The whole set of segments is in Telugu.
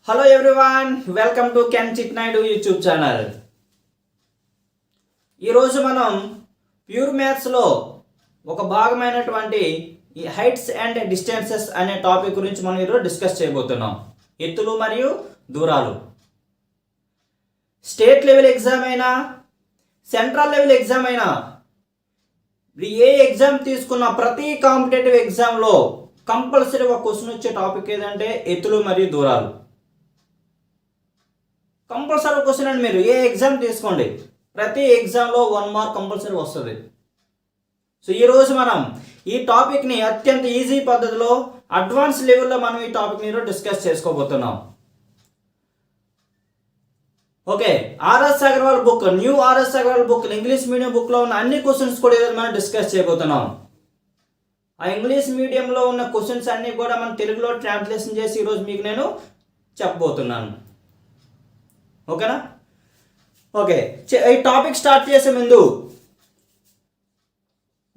Hello everyone, welcome to can chit Naidu YouTube channel. ఈరోజు మనం ప్యూర్ మ్యాథ్స్లో ఒక భాగమైనటువంటి ఈ హైట్స్ అండ్ డిస్టెన్సెస్ అనే టాపిక్ గురించి మనం ఈరోజు డిస్కస్ చేయబోతున్నాం. ఎత్తులు మరియు దూరాలు. స్టేట్ లెవెల్ ఎగ్జామ్ అయినా సెంట్రల్ లెవెల్ ఎగ్జామ్ అయినా ఏ ఎగ్జామ్ తీసుకున్న ప్రతి కాంపిటేటివ్ ఎగ్జామ్లో కంపల్సరీ ఒక క్వశ్చన్ వచ్చే టాపిక్ ఏదంటే ఎత్తులు మరియు దూరాలు. కంపల్సరీ క్వశ్చన్ అండి. మీరు ఏ ఎగ్జామ్ తీసుకోండి, ప్రతి ఎగ్జామ్లో 1 మార్క్ కంపల్సరీ వస్తుంది. సో ఈరోజు మనం ఈ టాపిక్ని అత్యంత ఈజీ పద్ధతిలో అడ్వాన్స్ లెవెల్లో మనం ఈ టాపిక్ని ఈరోజు డిస్కస్ చేసుకోబోతున్నాం. Okay, RS Agarwal book, new RS Agarwal book, English medium బుక్లో ఉన్న అన్ని క్వశ్చన్స్ కూడా ఈరోజు మనం డిస్కస్ చేయబోతున్నాం. ఆ ఇంగ్లీష్ మీడియంలో ఉన్న క్వశ్చన్స్ అన్నీ కూడా మనం తెలుగులో ట్రాన్స్లేషన్ చేసి ఈరోజు మీకు నేను చెప్పబోతున్నాను. ఓకేనా? ఓకే, ఈ టాపిక్ స్టార్ట్ చేసే ముందు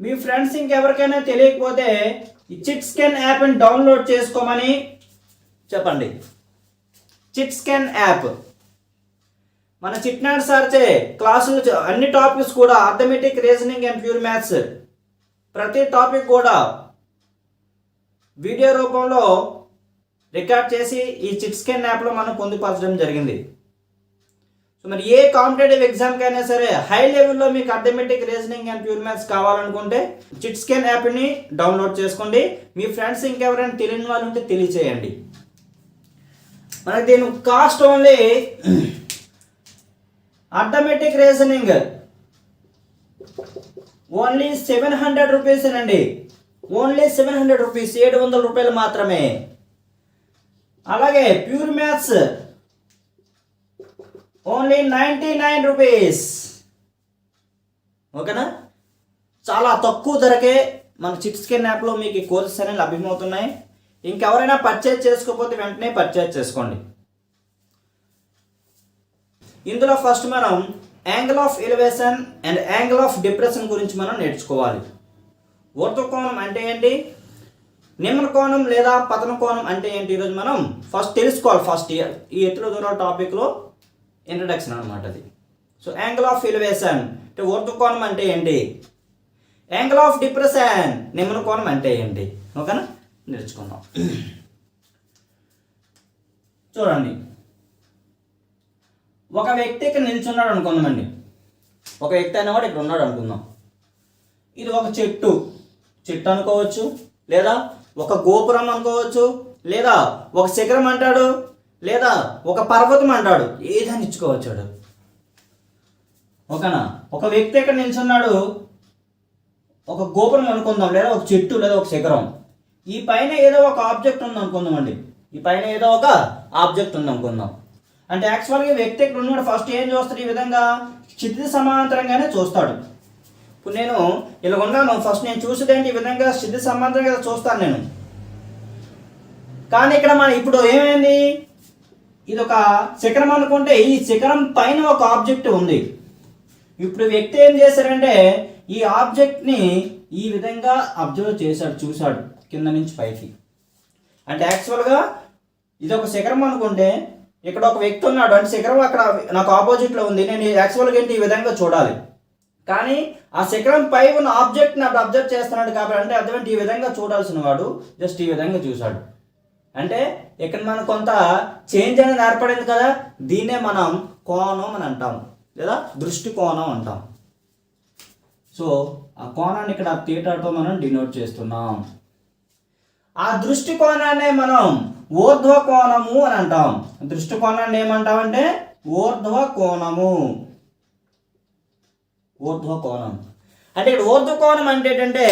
మీ ఫ్రెండ్స్ ఇంకెవరికైనా తెలియకపోతే ఈ చిట్ స్కాన్ యాప్ని డౌన్లోడ్ చేసుకోమని చెప్పండి. చిట్ స్కాన్ యాప్ మన చిట్నాడు సార్చే క్లాసులు అన్ని టాపిక్స్ కూడా arithmetic, reasoning and pure maths ప్రతి టాపిక్ కూడా వీడియో రూపంలో రికార్డ్ చేసి ఈ చిట్ స్కాన్ యాప్లో మనం పొందుపరచడం జరిగింది. సో మరి ఏ కాంపిటేటివ్ ఎగ్జామ్కైనా సరే హై లెవెల్లో మీకు arithmetic, reasoning and pure maths కావాలనుకుంటే చిట్ స్కాన్ యాప్ని డౌన్లోడ్ చేసుకోండి. మీ ఫ్రెండ్స్ ఇంకెవరైనా తెలియని వాళ్ళు ఉంటే తెలియచేయండి. మనకి దీని cost only arithmetic, reasoning only 700 rupees అండి. ఓన్లీ 700 రూపీస్, 700 రూపాయలు మాత్రమే. అలాగే ప్యూర్ మ్యాథ్స్ ఓన్లీ 99 రూపీస్. ఓకేనా? చాలా తక్కువ ధరకే మన చిట్ స్కాన్ యాప్లో మీకు ఈ కోర్సెస్ అనేవి లభ్యమవుతున్నాయి. ఇంకెవరైనా పర్చేజ్ చేసుకోకపోతే వెంటనే పర్చేజ్ చేసుకోండి. ఇందులో ఫస్ట్ మనం angle of elevation and angle of depression గురించి మనం నేర్చుకోవాలి. ఊర్ధ్వకోణం అంటే ఏంటి, నిమ్న కోణం లేదా పతన కోణం అంటే ఏంటి, ఈరోజు మనం ఫస్ట్ తెలుసుకోవాలి. ఫస్ట్ ఈ ఎత్తుల దూరాల టాపిక్లో ఇంట్రడక్షన్ అనమాట అది. సో యాంగిల్ ఆఫ్ ఎలివేషన్ అంటే ఊర్ధ్వకోణం అంటే ఏంటి, యాంగిల్ ఆఫ్ డిప్రెషన్ నిమ్న కోణం అంటే ఏంటి. ఓకేనా? నేర్చుకుందాం. చూడండి, ఒక వ్యక్తి ఇక్కడ నిల్చున్నాడు అనుకుందామండి. ఒక వ్యక్తి అనేవాడు ఇక్కడ ఉన్నాడు అనుకుందాం. ఇది ఒక చెట్టు అనుకోవచ్చు, లేదా ఒక గోపురం అనుకోవచ్చు, లేదా ఒక శిఖరం అంటాడు, లేదా ఒక పర్వతం అంటాడు, ఏదైనా ఇచ్చుకోవచ్చు. ఓకేనా? ఒక వ్యక్తి ఇక్కడ నిల్చున్నాడు, ఒక గోపురం అనుకుందాం, లేదా ఒక చెట్టు, లేదా ఒక శిఖరం. ఈ పైన ఏదో ఒక ఆబ్జెక్ట్ ఉంది అనుకుందామండి. ఈ పైన ఏదో ఒక ఆబ్జెక్ట్ ఉంది అనుకుందాం. అంటే యాక్చువల్గా వ్యక్తి ఇక్కడ ఉన్నాడు, ఫస్ట్ ఏం చూస్తాడు, ఈ విధంగా క్షితిజ సమాంతరంగానే చూస్తాడు. ఇప్పుడు నేను ఇలా ఉన్నాను, ఫస్ట్ నేను చూసేదేంటి, ఈ విధంగా క్షితిజ సమాంతరంగా చూస్తాను నేను. కానీ ఇక్కడ మన ఇప్పుడు ఏమైంది, ఇది ఒక శిఖరం అనుకుంటే ఈ శిఖరం పైన ఒక ఆబ్జెక్ట్ ఉంది. ఇప్పుడు వ్యక్తి ఏం చేశాడంటే ఈ ఆబ్జెక్ట్ని ఈ విధంగా అబ్జర్వ్ చేశాడు, చూశాడు కింద నుంచి పైకి. అంటే యాక్చువల్గా ఇది ఒక శిఖరం అనుకుంటే ఇక్కడ ఒక వ్యక్తి ఉన్నాడు, అంటే శిఖరం అక్కడ నాకు ఆపోజిట్లో ఉంది. నేను యాక్చువల్గా ఏంటి ఈ విధంగా చూడాలి, కానీ ఆ శిఖరం పై ఉన్న ఆబ్జెక్ట్ని అప్పుడు అబ్జర్వ్ చేస్తున్నాడు కాబట్టి అంటే అర్థం ఈ విధంగా చూడాల్సిన వాడు జస్ట్ ఈ విధంగా చూశాడు. అంటే ఇక్కడ మనకు కొంత చేంజ్ అనేది ఏర్పడింది కదా, దీన్నే మనం కోణం అని అంటాం, లేదా దృష్టి కోణం అంటాం. సో ఆ కోణాన్ని ఇక్కడ థీటాతో మనం డినోట్ చేస్తున్నాం. ఆ దృష్టి కోణాన్నే మనం ఊర్ధ్వ కోణము అని అంటాం. దృష్టి కోణాన్ని ఏమంటామంటే ఊర్ధ్వ కోణము. ఊర్ధ్వ కోణం అంటే ఇక్కడ ఊర్ధ్వ కోణం అంటే ఏంటంటే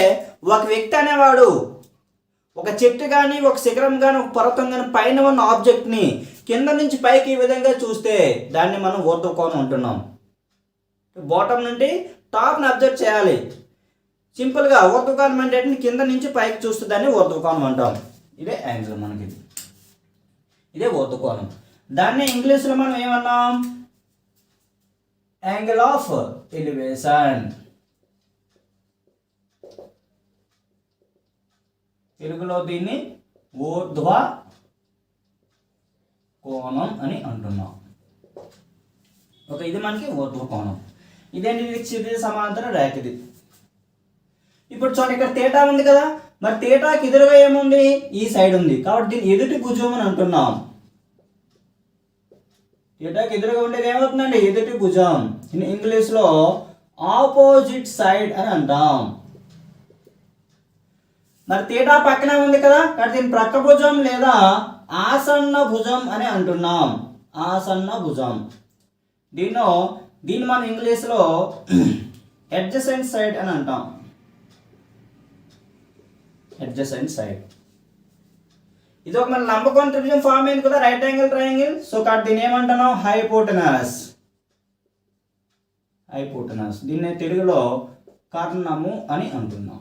ఒక వ్యక్తి అనేవాడు ఒక చెట్టు కానీ, ఒక శిఖరం కానీ, ఒక పర్వతం కానీ పైన ఉన్న ఆబ్జెక్ట్ని కింద నుంచి పైకి ఈ విధంగా చూస్తే దాన్ని మనం ఊర్ధ్వ కోణం అంటున్నాం. బాటమ్ నుండి టాప్ని అబ్జర్వ్ చేయాలి. సింపుల్గా ఊర్ధ్వ కోణం అంటే కింద నుంచి పైకి చూస్తే దాన్ని ఊర్ధ్వ కోణం అంటాం. ఇదే యాంగిల్, మనకి ఇదే ఊర్ధ్వ కోణం. దాన్ని ఇంగ్లీష్లో మనం ఏమన్నాం, యాంగిల్ ఆఫ్ ఎలివేషన్. తెలుగులో దీన్ని ఊర్ధ్వ కోణం అని అంటున్నాం. ఓకే, ఇది మనకి ఊర్ధ్వ కోణం. ఇదేంటి, ఇది క్షితిజ సమాంతర రేఖ ఇది. ఇప్పుడు చూడండి, ఇక్కడ తీటా ఉంది కదా, మరి తీటాకి ఎదురుగా ఏముంది, ఈ సైడ్ ఉంది, కాబట్టి దీన్ని ఎదుటి భుజం అని అంటున్నాం. తీటాకి ఎదురుగా ఉండేది ఏమవుతుందండి, ఎదుటి భుజం. ఇంగ్లీష్లో ఆపోజిట్ సైడ్ అని అంటాం. మరి తీటా పక్కనే ఉంది కదా, కాబట్టి దీని ప్రక్క భుజం లేదా ఆసన్న భుజం అని అంటున్నాం. ఆసన్న భుజం. దీన్ని మనం ఇంగ్లీష్లో అడ్జసెంట్ సైడ్ అని అంటాం. Adjacent side. ఇది ఒక మన లంబకోణ త్రిభుజం ఫామ్ అయింది కదా, రైట్ యాంగిల్ ట్రయాంగిల్. సో కాబట్టి దీన్ని ఏమంటున్నాం, హైపోటెనస్. హైపోటెనస్. దీన్ని తెలుగులో కర్ణము అని అంటున్నాం.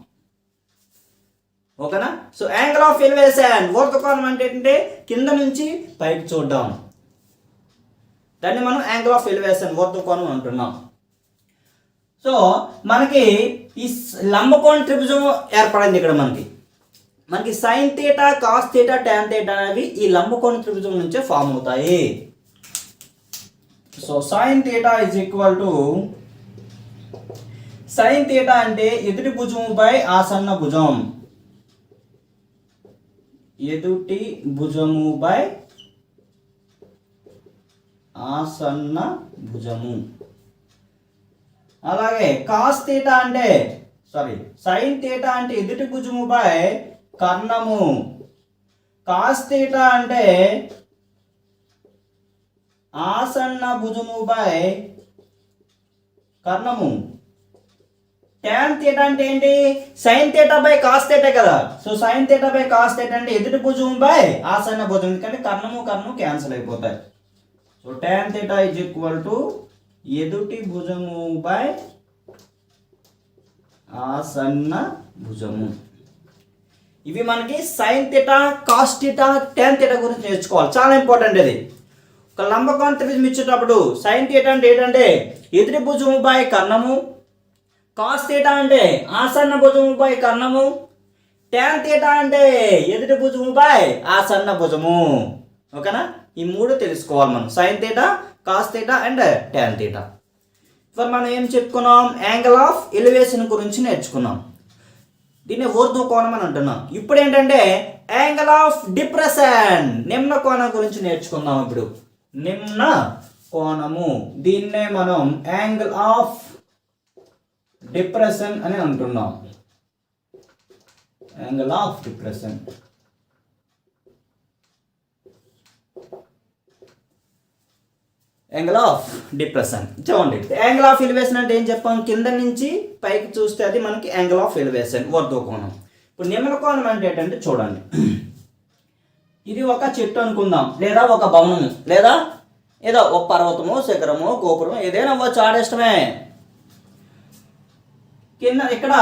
ఓకేనా. సో యాంగిల్ ఆఫ్ ఎలివేషన్, ఊర్ధ్వ కోణం అంటే ఏంటంటే కింద నుంచి పైకి చూడడం, దాన్ని మనం యాంగిల్ ఆఫ్ ఎలివేషన్, ఊర్ధ్వ కోణం అంటున్నాం. సో మనకి ఈ లంబకోణ త్రిభుజం ఏర్పడింది ఇక్కడ. మనకి sine theta, cos theta, tan theta అనేవి ఈ లంబకోణ త్రిభుజం నుంచే ఫామ్ అవుతాయి. So sine theta is equal to, sine theta అంటే ఎదుటి భుజముపై ఆసన్న భుజం. ఎదుటి భుజముపై ఆసన్న భుజము. అలాగే కాస్ థీటా అంటే సైన్ థీటా అంటే ఎదుటి భుజముపై కర్ణము. కాస్ థీటా అంటే ఆసన్న భుజముపై కర్ణము. టాన్ థీటా అంటే ఏంటి, sine theta by cos theta కదా. So sine theta by cos theta అంటే ఎదుటి భుజముపై ఆసన్న భుజం, ఎందుకంటే కర్ణము క్యాన్సిల్ అయిపోతాయి. So tan theta is equal to ఎదుటి భుజముపై ఆసన్న భుజము. ఇవి మనకి sine theta, cos theta, tan theta గురించి నేర్చుకోవాలి, చాలా ఇంపార్టెంట్. ఇది ఒక లంబకోణ త్రిభుజం ఇచ్చేటప్పుడు సైన్ థీటా అంటే ఏంటంటే ఎదుటి భుజముపై కర్ణము, కాస్ థీటా అంటే ఆసన్న భుజముపై కర్ణము, టాన్ థీటా అంటే ఎదుటి భుజముపై ఆసన్న భుజము. ఓకేనా. ఈ మూడు తెలుసుకోవాలి మనం, sign theta, cos theta and tan theta. ఇప్పుడు మనం ఏం చెప్పుకున్నాం, యాంగిల్ ఆఫ్ ఎలివేషన్ గురించి నేర్చుకున్నాం. దీన్ని ఊర్ధ్వ కోణం అని అంటున్నాం. ఇప్పుడు ఏంటంటే యాంగిల్ ఆఫ్ డిప్రెషన్, నిమ్న కోణం గురించి నేర్చుకుందాం. ఇప్పుడు నిమ్న కోణము, దీన్నే మనం యాంగిల్ ఆఫ్ డిప్రెషన్ అని అంటున్నాం. Angle of depression. Angle of depression చూడండి. యాంగిల్ ఆఫ్ ఎలివేషన్ అంటే ఏం చెప్పాం, కింద నుంచి పైకి చూస్తే అది మనకి యాంగిల్ ఆఫ్ ఎలివేషన్, ఊర్ధ్వ కోణం. ఇప్పుడు నిమ్న కోణం అంటే ఏంటంటే చూడండి, ఇది ఒక చెట్టు అనుకుందాం, లేదా ఒక భవనము, లేదా ఏదో ఒక పర్వతము, శిఖరము, గోపురం, ఏదైనా అవ్వచ్చు, ఆడిష్టమే. కింద ఇక్కడ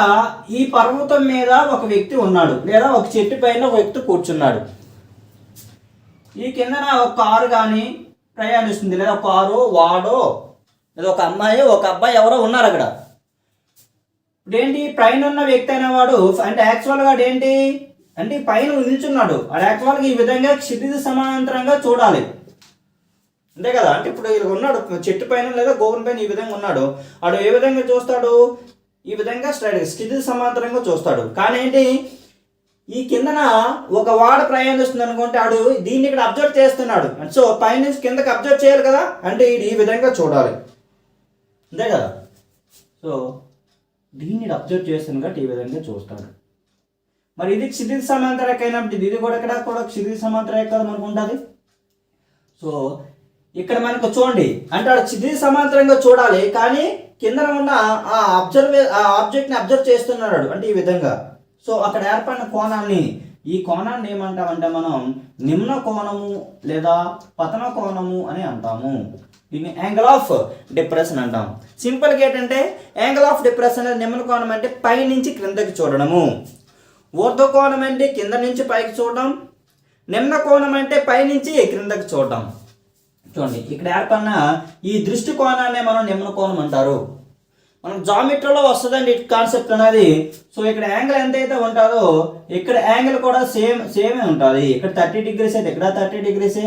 ఈ పర్వతం మీద ఒక వ్యక్తి ఉన్నాడు, లేదా ఒక చెట్టు పైన ఒక వ్యక్తి కూర్చున్నాడు. ఈ కిందన ఒక కారు కానీ ప్రయాణిస్తుంది, లేదా ఒక కారు, వాడో, లేదా ఒక అమ్మాయి, ఒక అబ్బాయి ఎవరో ఉన్నారు అక్కడ. ఇప్పుడేంటి, పైన ఉన్న వ్యక్తి అనేవాడు అంటే యాక్చువల్గా ఏంటి అంటే పైన నిల్చున్నాడు, అది యాక్చువల్గా ఈ విధంగా క్షితిజ సమాంతరంగా చూడాలి, అంతే కదా. అంటే ఇప్పుడు ఇలా ఉన్నాడు చెట్టు పైన లేదా గోపురం పైన, ఈ విధంగా ఉన్నాడు. వాడు ఏ విధంగా చూస్తాడు, ఈ విధంగా స్ట్రైట్ క్షితిజ సమాంతరంగా చూస్తాడు. కానీ ఏంటి, ఈ కిందన ఒక వాడ ప్రయాణిస్తుంది అనుకుంటే ఆడు దీన్ని ఇక్కడ అబ్జర్వ్ చేస్తున్నాడు. సో పైనుంచి కిందకి అబ్జర్వ్ చేయాలి కదా, అంటే ఈ విధంగా చూడాలి, అంతే కదా. సో దీన్ని అబ్జర్వ్ చేస్తుంది కాబట్టి ఈ విధంగా చూస్తాడు. మరి ఇది క్షితిజ సమాంతర రేఖ అయినప్పుడు ఇది కూడా ఇక్కడ కూడా క్షితిజ సమాంతర రేఖ కదా మనకు ఉంటుంది. సో ఇక్కడ మనకు చూడండి, అంటే ఆడు క్షితిజ సమాంతరంగా చూడాలి, కానీ కింద ఉన్న ఆ ఆబ్జెక్ట్ని అబ్జర్వ్ చేస్తున్నాడు, అంటే ఈ విధంగా. సో అక్కడ ఏర్పడిన కోణాన్ని, ఈ కోణాన్ని ఏమంటామంటే మనం నిమ్న కోణము లేదా పతన కోణము అని అంటాము. దీన్ని యాంగిల్ ఆఫ్ డిప్రెషన్ అంటాం. సింపుల్గా ఏంటంటే యాంగిల్ ఆఫ్ డిప్రెషన్ నిమ్న కోణం అంటే పై నుంచి క్రిందకి చూడడము, ఊర్ధ్వ కోణం అంటే కింద నుంచి పైకి చూడడం, నిమ్న కోణం అంటే పై నుంచి క్రిందకి చూడడం. చూడండి, ఇక్కడ ఏర్పడిన ఈ దృష్టి కోణాన్ని మనం నిమ్న కోణం అంటారు. మనకు జామెట్రీలో వస్తుందండి కాన్సెప్ట్ అనేది. సో ఇక్కడ యాంగిల్ ఎంతైతే ఉంటుందో ఇక్కడ యాంగిల్ కూడా సేమే ఉంటుంది. ఇక్కడ 30 degrees అయితే ఇక్కడ 30 degrees,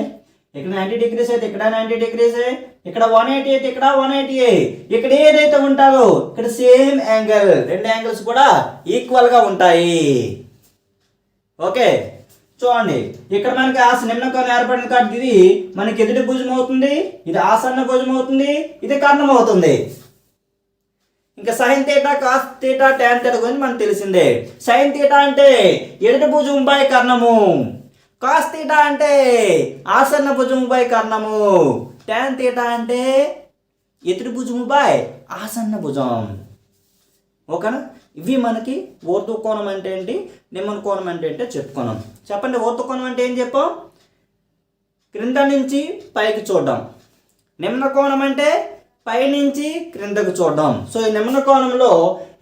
ఇక్కడ 90 డిగ్రీస్ అయితే ఇక్కడ 90 డిగ్రీస్, ఇక్కడ 180 అయితే ఇక్కడ 180, ఇక్కడ ఏదైతే ఉంటుందో ఇక్కడ సేమ్ యాంగిల్, రెండు యాంగిల్స్ కూడా ఈక్వల్ గా ఉంటాయి. ఓకే చూడండి, ఇక్కడ మనకి నిమ్న కోణం ఏర్పడింది కాబట్టి ఇది మనకి ఎదుటి భుజం అవుతుంది, ఇది ఆసన్న భుజం అవుతుంది, ఇది కర్ణం అవుతుంది. ఇంకా sine theta cos theta tan theta గురించి మనకు తెలిసిందే. సైన్ తీటా అంటే ఎదుటి భుజం బై కర్ణము, కాస్ తీటా అంటే ఆసన్న భుజము బై కర్ణము, టాన్ తీటా అంటే ఎదుటి భుజము బై ఆసన్న భుజం. ఓకేనా? ఇవి మనకి ఊర్ధ్వ కోణం అంటే ఏంటి, నిమ్న కోణం అంటే ఏంటో చెప్పుకున్నాం. చెప్పండి, ఊర్ధ్వ కోణం అంటే ఏం చెప్పాం? క్రింద నుంచి పైకి చూడడం. నిమ్న కోణం అంటే పైనుంచి క్రిందకు చూడడం. సో ఈ నిమ్న కోణంలో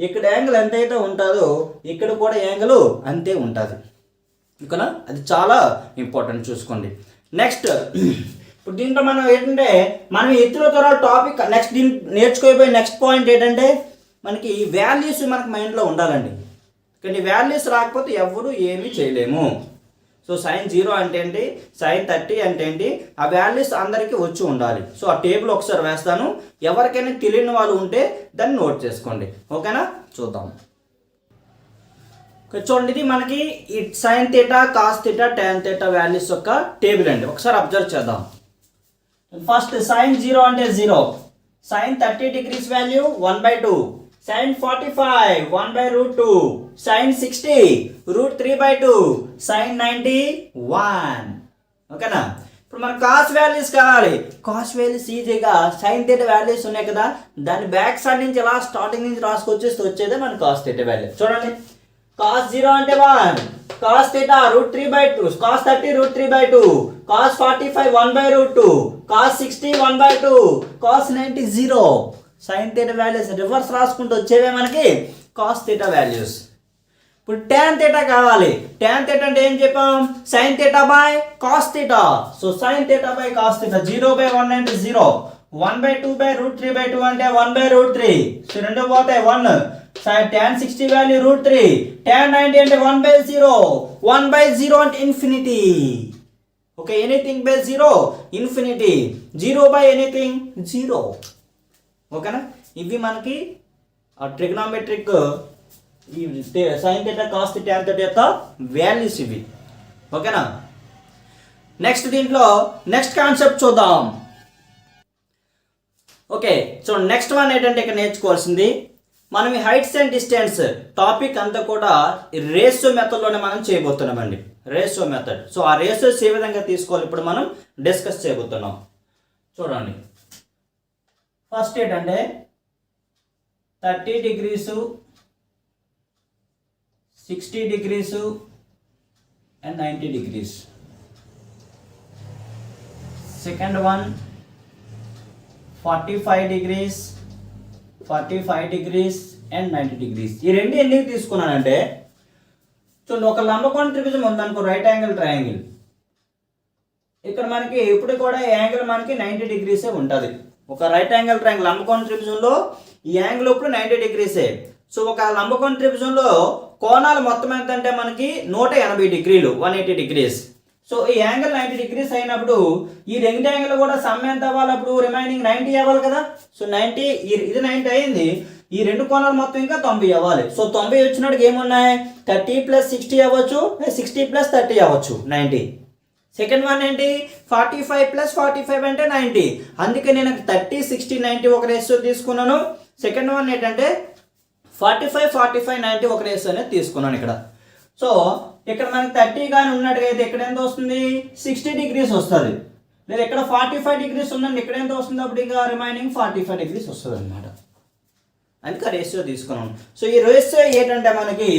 ఇక్కడ యాంగిల్ ఎంతైతే ఉంటుందో ఇక్కడ కూడా యాంగిల్ అంతే ఉంటుంది. ఓకేనా? అది చాలా ఇంపార్టెంట్, చూసుకోండి. నెక్స్ట్ ఇప్పుడు దీంట్లో మనం ఏంటంటే మనం ఎత్తుల త్వర టాపిక్ నెక్స్ట్ దీన్ని నేర్చుకోబోయే నెక్స్ట్ పాయింట్ ఏంటంటే మనకి వాల్యూస్ మనకి మైండ్లో ఉండాలండి. కానీ వాల్యూస్ రాకపోతే ఎవరు ఏమీ చేయలేము. సో సైన్ 0 అంటే ఏంటి, సైన్ 30 అంటే ఏంటి, ఆ వాల్యూస్ అందరికీ వచ్చి ఉండాలి. సో ఆ టేబుల్ ఒకసారి వేస్తాను, ఎవరికైనా తెలియని వాళ్ళు ఉంటే దాన్ని నోట్ చేసుకోండి. ఓకేనా? చూద్దాం. చూడండి, ఇది మనకి ఈ sign theta cos theta tan theta values యొక్క టేబుల్ అండి. ఒకసారి అబ్జర్వ్ చేద్దాం. ఫస్ట్ సైన్ 0 అంటే 0, sign 30 degrees value 1/2, sin 45 1/√2, sin 60 √3/2, sin 90 1. ఓకేనా? ఇప్పుడు మనకు కాస్ వాల్యూస్ కావాలి. కాస్ వాల్యూస్ ఈజీగా సైన్ థీటా వాల్యూస్ ఉన్నాయి కదా, దాని బ్యాక్ సైడ్ నుంచి ఇలా స్టార్టింగ్ నుంచి రాసుకొచ్చేస్తే వచ్చేదే మన కాస్ థీటా వాల్యూ. చూడండి, కాస్ 0 అంటే 1, cos theta √3/2, cos 30 √3/2, cos 45 1/√2, cos 60 1/2, cos 90 0. Sine theta values reverse రాసుకుంటూ వచ్చేవే మనకి కాస్ థీటా వాల్యూస్. ఇప్పుడు టాన్ థీటా కావాలి. టాన్ థీటా అంటే ఏం చెప్పాం? Sign theta by cos theta. So sine theta by cos theta. 0/1 అంటే 0, 1/2/√3/2 అంటే 1/√3. సో రెండు పోతాయి 1. tan 60 వాల్యూ √3, tan 90 అంటే 1/0, 1/0 అంటే infinity. Okay, anything by 0 infinity, 0 by anything 0. ఓకేనా? ఇవి మనకి ట్రిగ్నోమెట్రిక్ ఈ sign theta cos theta tan theta యొక్క వాల్యూస్ ఇవి. ఓకేనా? నెక్స్ట్ దీంట్లో నెక్స్ట్ కాన్సెప్ట్ చూద్దాం. ఓకే, సో నెక్స్ట్ వన్ ఏంటంటే ఇక్కడ నేర్చుకోవాల్సింది మనం ఈ హైట్స్ అండ్ డిస్టెన్స్ టాపిక్ అంతా కూడా రేషియో మెథడ్లోనే మనం చేయబోతున్నామండి. Ratio method. సో ఆ రేషియోస్ ఏ విధంగా తీసుకోవాలి ఇప్పుడు మనం డిస్కస్ చేయబోతున్నాం. చూడండి, ఫస్ట్ ఏంటంటే 30 degrees, 60 degrees and 90 degrees. Second one 45 degrees, 45 degrees and 90 degrees. ఈ రెండు ఎందుకు తీసుకున్నానంటే చూడండి, ఒక లంబకోణ త్రిభుజం ఉందనుకో, రైట్ యాంగిల్ ట్రయాంగిల్. ఇక్కడ మనకి ఇప్పుడు కూడా యాంగిల్ మనకి 90 డిగ్రీసే ఉంటుంది. ఒక రైట్ యాంగిల్ ట్రయాంగిల్ లంబకోణ త్రిభుజంలో ఈ యాంగిల్ ఇప్పుడు 90 డిగ్రీసే. సో ఒక లంబకోణ త్రిభుజంలో కోణాలు మొత్తం ఎంత అంటే మనకి 180 డిగ్రీలు, 180 డిగ్రీస్. సో ఈ యాంగిల్ 90 డిగ్రీస్ అయినప్పుడు ఈ రెండు యాంగిల్ కూడా సమ్ ఎంత అవ్వాలి, అప్పుడు రిమైనింగ్ 90 అవ్వాలి కదా. సో 90, ఇది 90 అయింది, ఈ రెండు కోణాలు మొత్తం ఇంకా 90 అవ్వాలి. సో 90 వచ్చినట్టుగా ఏమున్నాయి, 30 + 60 అవ్వచ్చు, 60 + 30 అవ్వచ్చు, 90. సెకండ్ వన్ ఏంటి, 45 + 45 అంటే 90. అందుకే నేను 30, 60, 90 ఒక రేషియో తీసుకున్నాను. సెకండ్ వన్ ఏంటంటే 45, 45, 90 ఒక రేషియో అనేది తీసుకున్నాను ఇక్కడ. సో ఇక్కడ మనకి 30 కానీ ఉన్నట్టుగా అయితే ఇక్కడ ఎంత వస్తుంది, 60 డిగ్రీస్ వస్తుంది. లేదా ఇక్కడ 45 డిగ్రీస్ ఉందండి, ఇక్కడ ఎంత వస్తుంది, అప్పుడు ఇంకా రిమైనింగ్ 45 డిగ్రీస్ వస్తుంది అనమాట. అందుకే రేషియో తీసుకున్నాను. సో ఈ రేషియో ఏంటంటే మనకి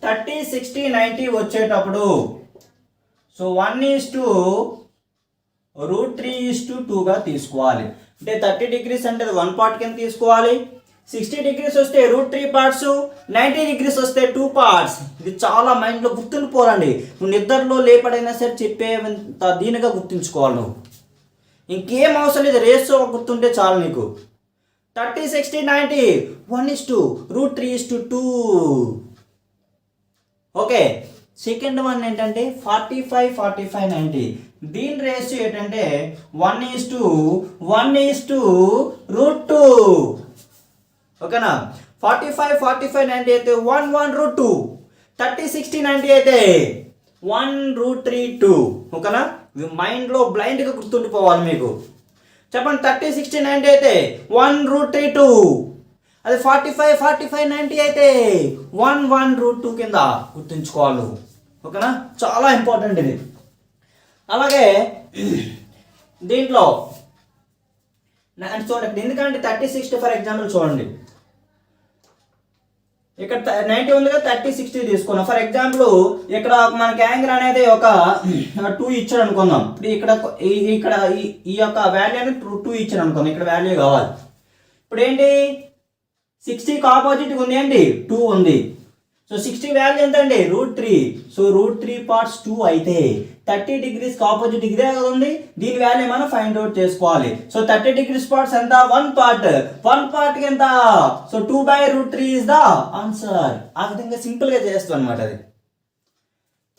30, 60, 90 వచ్చేటప్పుడు సో 1:√3:2గా తీసుకోవాలి. అంటే 30 డిగ్రీస్ అంటే 1 పార్ట్ కింద తీసుకోవాలి, 60 డిగ్రీస్ వస్తే √3 పార్ట్స్, 90 డిగ్రీస్ వస్తే 2 పార్ట్స్. ఇది చాలా మైండ్లో గుర్తుండిపోవాలండి. నువ్వు నిద్రలో లేపడైనా సరే చెప్పేంత దీనిగా గుర్తుంచుకోవాలి నువ్వు. ఇంకేం అవసరం లేదు, రేషియో గుర్తుంటే చాలు నీకు. 30, 60, 90 1:√3:2. ఓకే, సెకండ్ వన్ ఏంటంటే 45, 45, 90. దీని రేషియో ఏంటంటే 1:1:√2. ఓకేనా? 45 90 అయితే 1:1√2. 30 60 90 అయితే 1√3:2. ఓకేనా? మైండ్లో బ్లైండ్గా గుర్తుండిపోవాలి మీకు. చెప్పండి, 30 60 90 అయితే 1√3:2. అది 45 90 అయితే 1:1√2 కింద గుర్తుంచుకోవాలి. ఓకేనా? చాలా ఇంపార్టెంట్ ఇది. అలాగే దీంట్లో చూడండి, ఎందుకంటే 30 60 ఫర్ ఎగ్జాంపుల్ చూడండి, ఇక్కడ 90 ఉందిగా, 30 60 తీసుకున్నాం. ఫర్ ఎగ్జాంపుల్ ఇక్కడ మనకి యాంగిల్ అనేది ఒక 2 ఇచ్చాడు అనుకుందాం. ఇప్పుడు ఇక్కడ ఈ యొక్క వాల్యూ అనేది 2 ఇచ్చాడు అనుకుందాం. ఇక్కడ వాల్యూ కావాలి. ఇప్పుడు ఏంటి, 60కి ఆపోజిట్ ఉంది ఏంటి, 2 ఉంది. సో 60 వాల్యూ ఎంత అండి, √3. సో √3 పార్ట్స్ 2 అయితే 30 డిగ్రీస్కి ఆపోజిట్ ఇదే కదా ఉంది, దీని వాల్యూ మనం ఫైండ్ అవుట్ చేసుకోవాలి. సో 30 డిగ్రీస్ పార్ట్స్ ఎంత, 1 పార్ట్కి ఎంత, సో 2/√3 ఇస్ ద ఆన్సర్. ఆ విధంగా సింపుల్గా చేస్తాం అనమాట. అది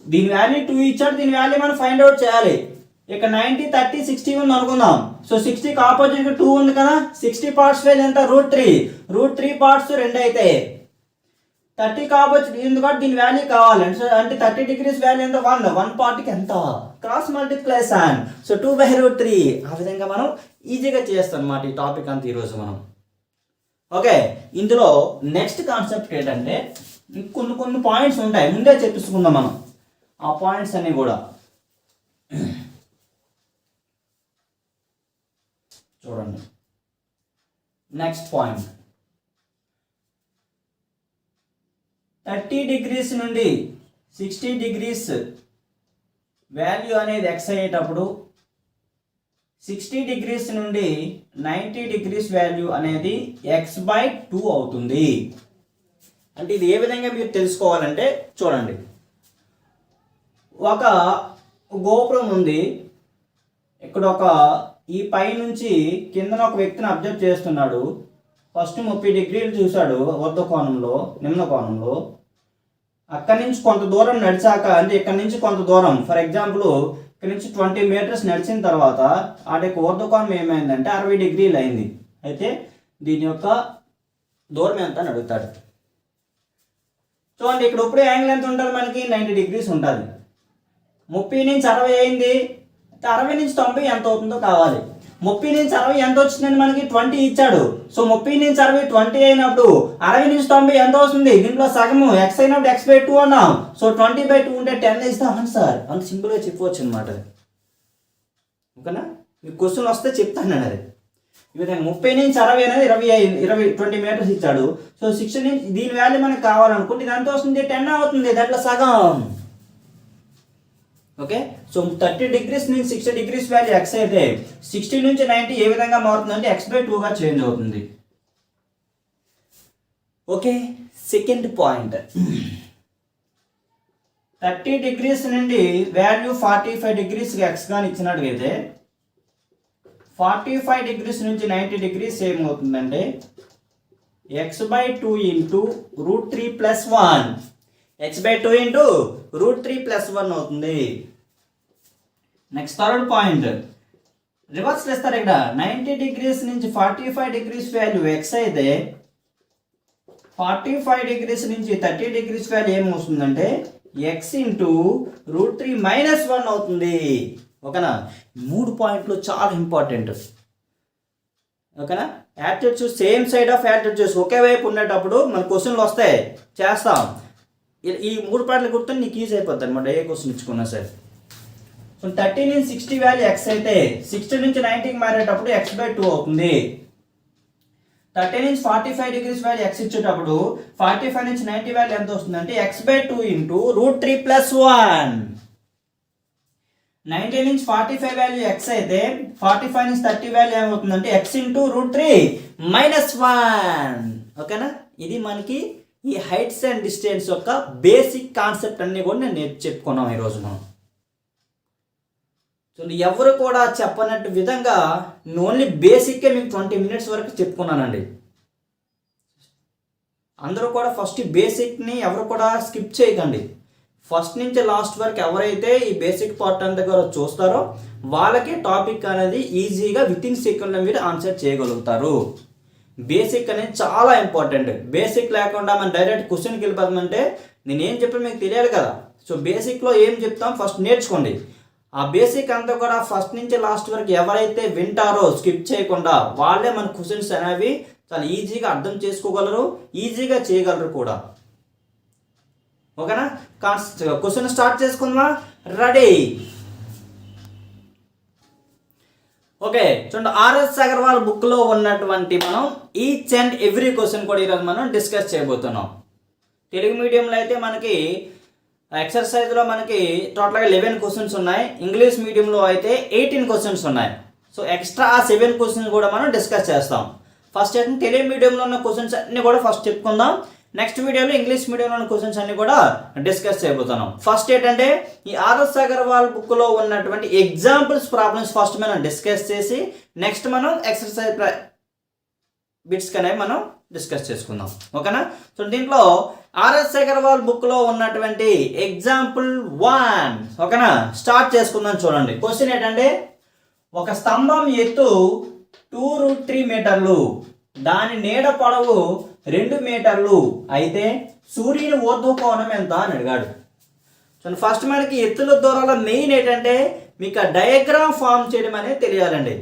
దీని వాల్యూ 2 ఇచ్చాడు, దీని వాల్యూ మనం ఫైండ్ అవుట్ చేయాలి. ఇక 90 30 60 ఉంది అనుకుందాం. సో 60కి ఆపోజిట్ 2 ఉంది కదా, 60 పార్ట్స్ వాల్యూ ఎంత, √3 పార్ట్స్ 2 అయితే 30కి ఆపోజిట్ ఎందుకంటే దీని వాల్యూ కావాలి. అంటే 30 డిగ్రీస్ వాల్యూ ఎంత, 1 పార్ట్కి ఎంత, క్రాస్ మల్టిప్లికేషన్. సో 2/√3. ఆ విధంగా మనం ఈజీగా చేస్తాం అన్నమాట ఈ టాపిక్ అంతా ఈరోజు మనం. ఓకే, ఇందులో నెక్స్ట్ కాన్సెప్ట్ ఏంటంటే కొన్ని పాయింట్స్ ఉంటాయి, ముందే చెప్పిస్తుందాం మనం ఆ పాయింట్స్ అన్ని కూడా. చూడండి, నెక్స్ట్ పాయింట్, 30 డిగ్రీస్ నుండి 60 డిగ్రీస్ వాల్యూ అనేది ఎక్స్ అయ్యేటప్పుడు 60 డిగ్రీస్ నుండి 90 డిగ్రీస్ వాల్యూ అనేది x/2 అవుతుంది. అంటే ఇది ఏ విధంగా మీరు తెలుసుకోవాలంటే చూడండి, ఒక గోపురం ఉంది. ఇక్కడ ఈ పై నుంచి కిందన ఒక వ్యక్తిని అబ్జర్వ్ చేస్తున్నాడు. ఫస్ట్ 30 డిగ్రీలు చూశాడు ఊర్ధ్వ కోణంలో, నిమ్న కోణంలో. అక్కడి నుంచి కొంత దూరం నడిచాక, అంటే ఇక్కడ నుంచి కొంత దూరం, ఫర్ ఎగ్జాంపుల్ ఇక్కడ నుంచి 20 మీటర్స్ నడిచిన తర్వాత ఆ యొక్క ఊర్ధ్వ కోణం ఏమైందంటే 60 డిగ్రీలు అయింది. అయితే దీని యొక్క దూరం ఎంత అని అడుగుతాడు. చూడండి, ఇక్కడ ఇప్పుడు యాంగిల్ ఎంత ఉంటుంది మనకి, 90 డిగ్రీస్ ఉంటుంది. 30 నుంచి 60 అయింది, 60 నుంచి 90 ఎంత అవుతుందో కావాలి. 30 నుంచి 60 ఎంత వచ్చిందని మనకి 20 ఇచ్చాడు. సో 30 నుంచి 60 20 అయినప్పుడు 60 నుంచి 90 ఎంత వస్తుంది, దీంట్లో సగము x అయినప్పుడు x/2 అన్నాం. సో 20/2 ఉంటే 10 ఇస్ ద ఆన్సర్. అంత సింపుల్గా చెప్పవచ్చు అనమాట. ఓకేనా? మీకు క్వశ్చన్ వస్తే చెప్తాను అది. ఈ విధంగా 30 నుంచి 60 అనేది 20 మీటర్స్ ఇచ్చాడు. సో 60 నుంచి దీని వాల్యూ మనకు కావాలనుకుంటే ఇది ఎంత వస్తుంది, 10 అవుతుంది, దాంట్లో సగం. ఓకే, సో 30 డిగ్రీస్ నుంచి 60 డిగ్రీస్ వాల్యూ ఎక్స్ అయితే 60 నుంచి 90 ఏ విధంగా మారుతుందంటే x/2గా చేంజ్ అవుతుంది. ఓకే, సెకండ్ పాయింట్, 30 డిగ్రీస్ నుండి వాల్యూ 45 డిగ్రీస్కి ఎక్స్ కానీ ఇచ్చినట్టుగైతే 45 డిగ్రీస్ నుంచి 90 డిగ్రీస్ ఏమవుతుందంటే x/2 ఇంటూ √3 + 1. x/2 ఇంటూ √3 + 1 అవుతుంది. నెక్స్ట్ థర్డ్ పాయింట్, రివర్స్ చేస్తారు. ఇక్కడ 90 డిగ్రీస్ నుంచి 45 డిగ్రీస్ వాల్యూ ఎక్స్ అయితే 45 డిగ్రీస్ నుంచి 30 డిగ్రీస్ వాల్యూ ఏమవుతుందంటే ఎక్స్ ఇంటూ √3 - 1 అవుతుంది. ఓకేనా? 3 పాయింట్లు చాలా ఇంపార్టెంట్. ఓకేనా? Attitudes, same side of attitudes ఒకే వైపు ఉండేటప్పుడు మన క్వశ్చన్లు వస్తాయి, చేస్తాం. ఈ 3 పాయింట్లు గుర్తు నీకు ఈజీ అయిపోద్ది అనమాట, ఏ క్వశ్చన్ ఇచ్చుకున్నా సరే. సో 30 నుంచి 60 వాల్యూ ఎక్స్ అయితే 60 నుంచి 90కి మారేటప్పుడు x/2 అవుతుంది. 30 నుంచి 45 డిగ్రీస్ వాల్యూ ఎక్స్ ఇచ్చేటప్పుడు 45 నుంచి 90 వాల్యూ ఎంత వస్తుందంటే x/2 ఇంటూ √3 + 1. 90 నుంచి 45 వాల్యూ ఎక్స్ అయితే 45 నుంచి 30 వాల్యూ ఏమవుతుందంటే x ఇంటూ √3 - 1. ఓకేనా? ఇది మనకి ఈ హైట్స్ అండ్ డిస్టెన్స్ యొక్క బేసిక్ కాన్సెప్ట్ అన్ని కూడా నేను చెప్పుకున్నాం ఈరోజు మనం. సో ఎవరు కూడా చెప్పనట్టు విధంగా ఓన్లీ బేసిక్కే మీకు 20 మినిట్స్ వరకు చెప్పుకున్నానండి. అందరూ కూడా ఫస్ట్ బేసిక్ని ఎవరు కూడా స్కిప్ చేయకండి. ఫస్ట్ నుంచి లాస్ట్ వరకు ఎవరైతే ఈ బేసిక్ పార్ట్ అంతా కూడా చూస్తారో వాళ్ళకి టాపిక్ అనేది ఈజీగా విత్ ఇన్ సెకండ్లో మీరు ఆన్సర్ చేయగలుగుతారు. బేసిక్ అనేది చాలా ఇంపార్టెంట్. బేసిక్ లేకుండా మనం డైరెక్ట్ క్వశ్చన్కి వెళ్ళిపోతామంటే నేను ఏం చెప్పాను మీకు తెలియాలి కదా. సో బేసిక్లో ఏం చెప్తాం ఫస్ట్ నేర్చుకోండి. ఆ బేసిక్ అంతా కూడా ఫస్ట్ నుంచి లాస్ట్ వరకు ఎవరైతే వింటారో స్కిప్ చేయకుండా వాళ్ళే మన క్వశ్చన్స్ అనేవి చాలా ఈజీగా అర్థం చేసుకోగలరు, ఈజీగా చేయగలరు కూడా. ఓకేనా? క్వశ్చన్ స్టార్ట్ చేసుకుందామా? రెడీ? ఓకే, చూడండి. ఆర్ఎస్ అగర్వాల్ బుక్లో ఉన్నటువంటి మనం ఈచ్ అండ్ ఎవ్రీ క్వశ్చన్ కూడా ఈరోజు మనం డిస్కస్ చేయబోతున్నాం. తెలుగు మీడియంలో అయితే మనకి ఎక్సర్సైజ్లో మనకి టోటల్గా 11 క్వశ్చన్స్ ఉన్నాయి. ఇంగ్లీష్ మీడియంలో అయితే 18 క్వశ్చన్స్ ఉన్నాయి. సో ఎక్స్ట్రా ఆ 7 క్వశ్చన్స్ కూడా మనం డిస్కస్ చేస్తాం. ఫస్ట్ అయితే తెలుగు మీడియంలో ఉన్న క్వశ్చన్స్ అన్నీ కూడా ఫస్ట్ చెప్పుకుందాం. నెక్స్ట్ వీడియోలో ఇంగ్లీష్ మీడియంలో ఉన్న క్వశ్చన్స్ అన్ని కూడా డిస్కస్ చేయబోతున్నాం. ఫస్ట్ ఏంటంటే ఈ ఆర్ఎస్ అగర్వాల్ బుక్లో ఉన్నటువంటి ఎగ్జాంపుల్స్ ప్రాబ్లమ్స్ ఫస్ట్ మనం డిస్కస్ చేసి నెక్స్ట్ మనం ఎక్సర్సైజ్ బిట్స్ అనేవి మనం డిస్కస్ చేసుకుందాం. ఓకేనా? సో దీంట్లో ఆర్ఎస్ అగర్వాల్ బుక్లో ఉన్నటువంటి ఎగ్జాంపుల్ 1 ఓకేనా స్టార్ట్ చేసుకుందాం. చూడండి, క్వశ్చన్ ఏంటంటే ఒక స్తంభం ఎత్తు 2√3 మీటర్లు, దాని నీడ పొడవు 2 మీటర్లు అయితే సూర్యుని ఊర్ధ్వకోణం ఎంత అని అడిగాడు. సో ఫస్ట్ మనకి ఎత్తుల దూరాల మెయిన్ ఏంటంటే మీకు డయాగ్రామ్ ఫామ్ చేయడం అనేది తెలియాలండి.